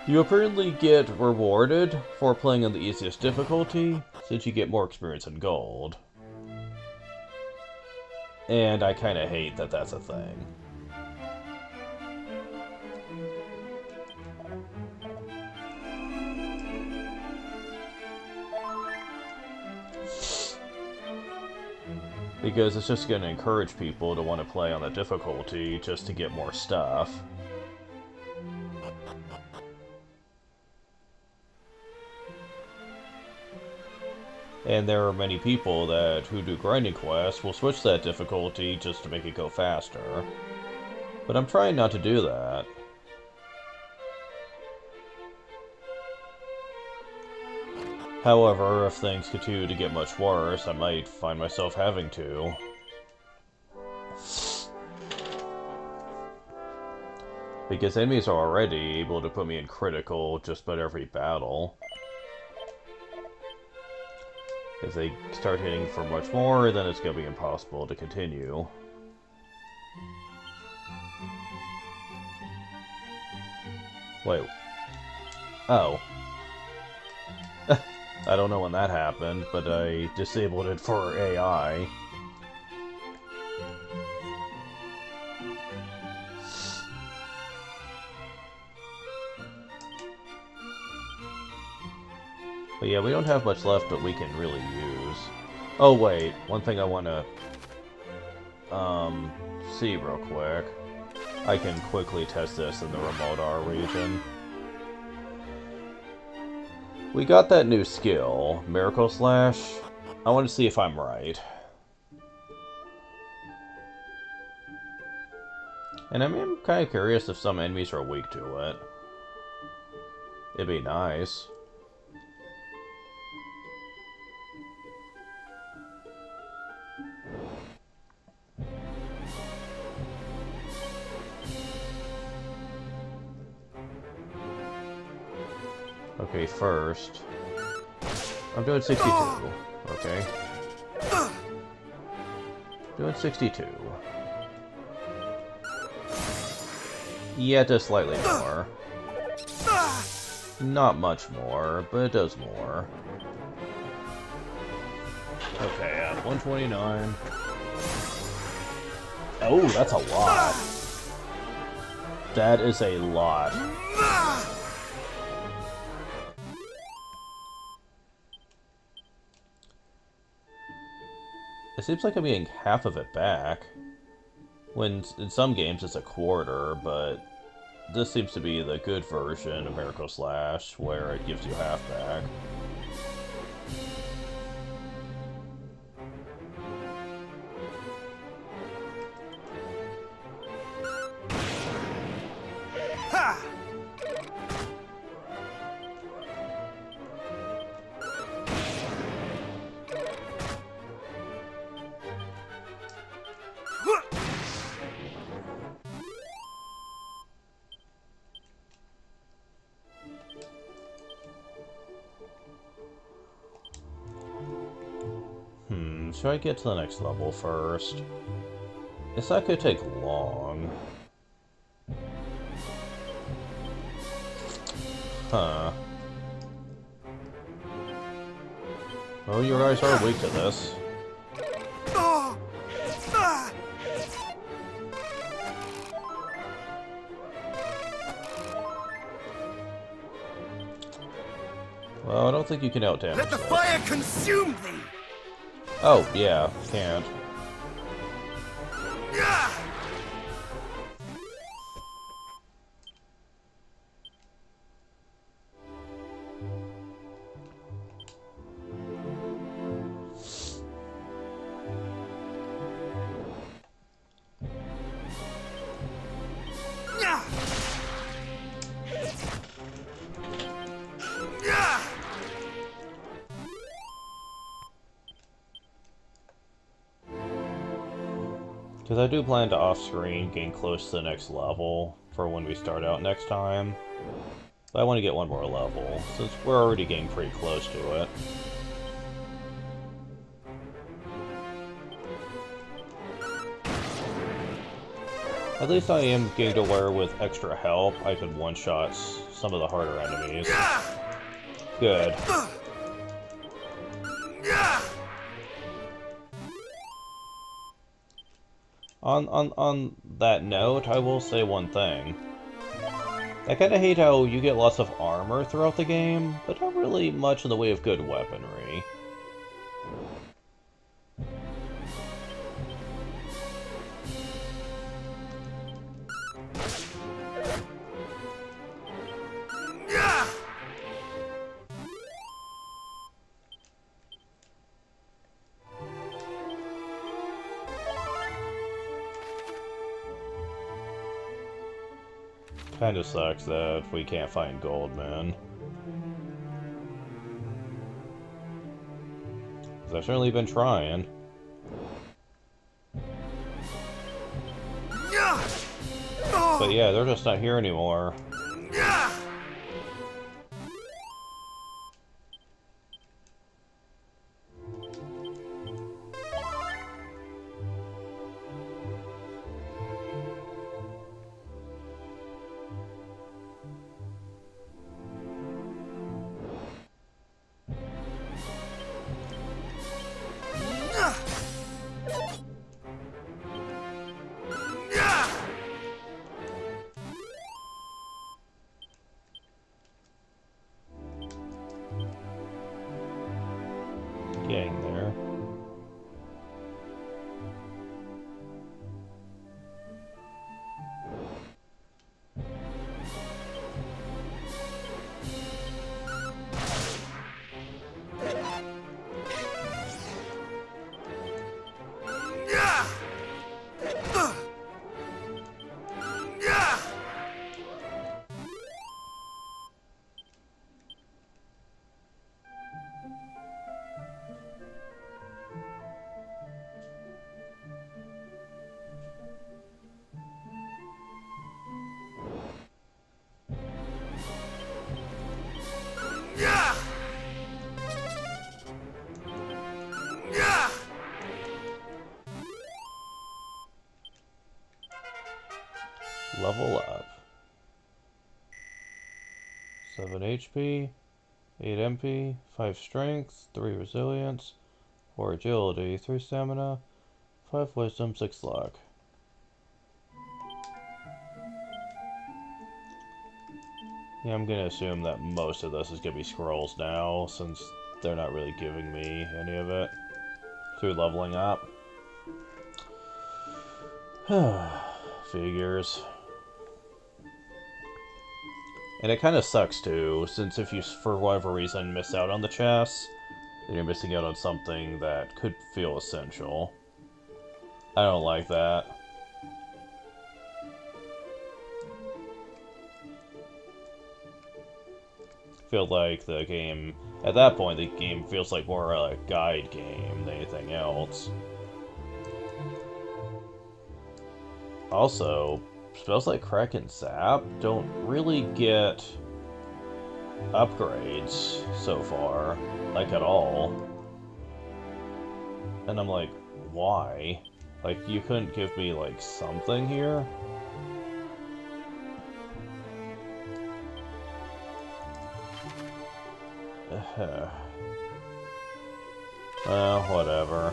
you apparently get rewarded for playing on the easiest difficulty, since you get more experience in gold. And I kinda hate that that's a thing. Because it's just going to encourage people to want to play on the difficulty just to get more stuff. And there are many people who do grinding quests will switch that difficulty just to make it go faster. But I'm trying not to do that. However, if things continue to get much worse, I might find myself having to. Because enemies are already able to put me in critical just about every battle. If they start hitting for much more, then it's going to be impossible to continue. Wait. Oh. I don't know when that happened, but I disabled it for AI. But yeah, we don't have much left that we can really use. Oh wait, one thing I want to see real quick. I can quickly test this in the remote R region. We got that new skill, Miracle Slash. I want to see if I'm right. And I'm kind of curious if some enemies are weak to it. It'd be nice. Okay, first, I'm doing 62. Okay. Doing 62. Yeah, just slightly more. Not much more, but it does more. Okay, at 129. Oh, that's a lot. That is a lot. It seems like I'm getting half of it back. When in some games it's a quarter, but this seems to be the good version of Miracle Slash, where it gives you half back. Should I get to the next level first? This not gonna take long. Huh. Well, you guys are weak to this. Well, I don't think you can outdamage Let the this. fire consume thee! Oh, yeah, can't. Because I do plan to off-screen gain close to the next level for when we start out next time. But I want to get one more level, since we're already getting pretty close to it. At least I am getting to where with extra help I could one-shot some of the harder enemies. Good. On that note, I will say one thing. I kinda hate how you get lots of armor throughout the game, but not really much in the way of good weaponry. Kinda sucks that we can't find gold, man. 'Cause I've certainly been trying. But yeah, they're just not here anymore. Level up. 7 HP, 8 MP, 5 strength, 3 resilience, 4 agility, 3 stamina, 5 wisdom, 6 luck. Yeah, I'm gonna assume that most of this is gonna be scrolls now, since they're not really giving me any of it through leveling up. Figures. And it kind of sucks too, since if you, for whatever reason, miss out on the chests, then you're missing out on something that could feel essential. I don't like that. Feel like the game, at that point, the game feels like more a guide game than anything else. Also, spells like Crack and Zap don't really get upgrades so far, like at all. And I'm like, why? Like, you couldn't give me, like, something here? Well, whatever.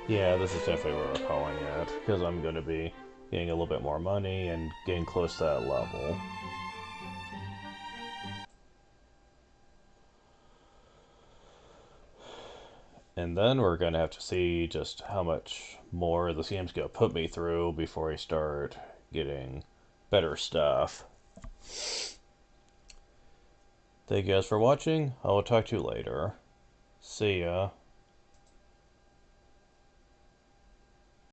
Yeah, this is definitely what we're calling it, because I'm going to be getting a little bit more money and getting close to that level. And then we're going to have to see just how much more this game's going to put me through before I start getting better stuff. Thank you guys for watching. I will talk to you later. See ya.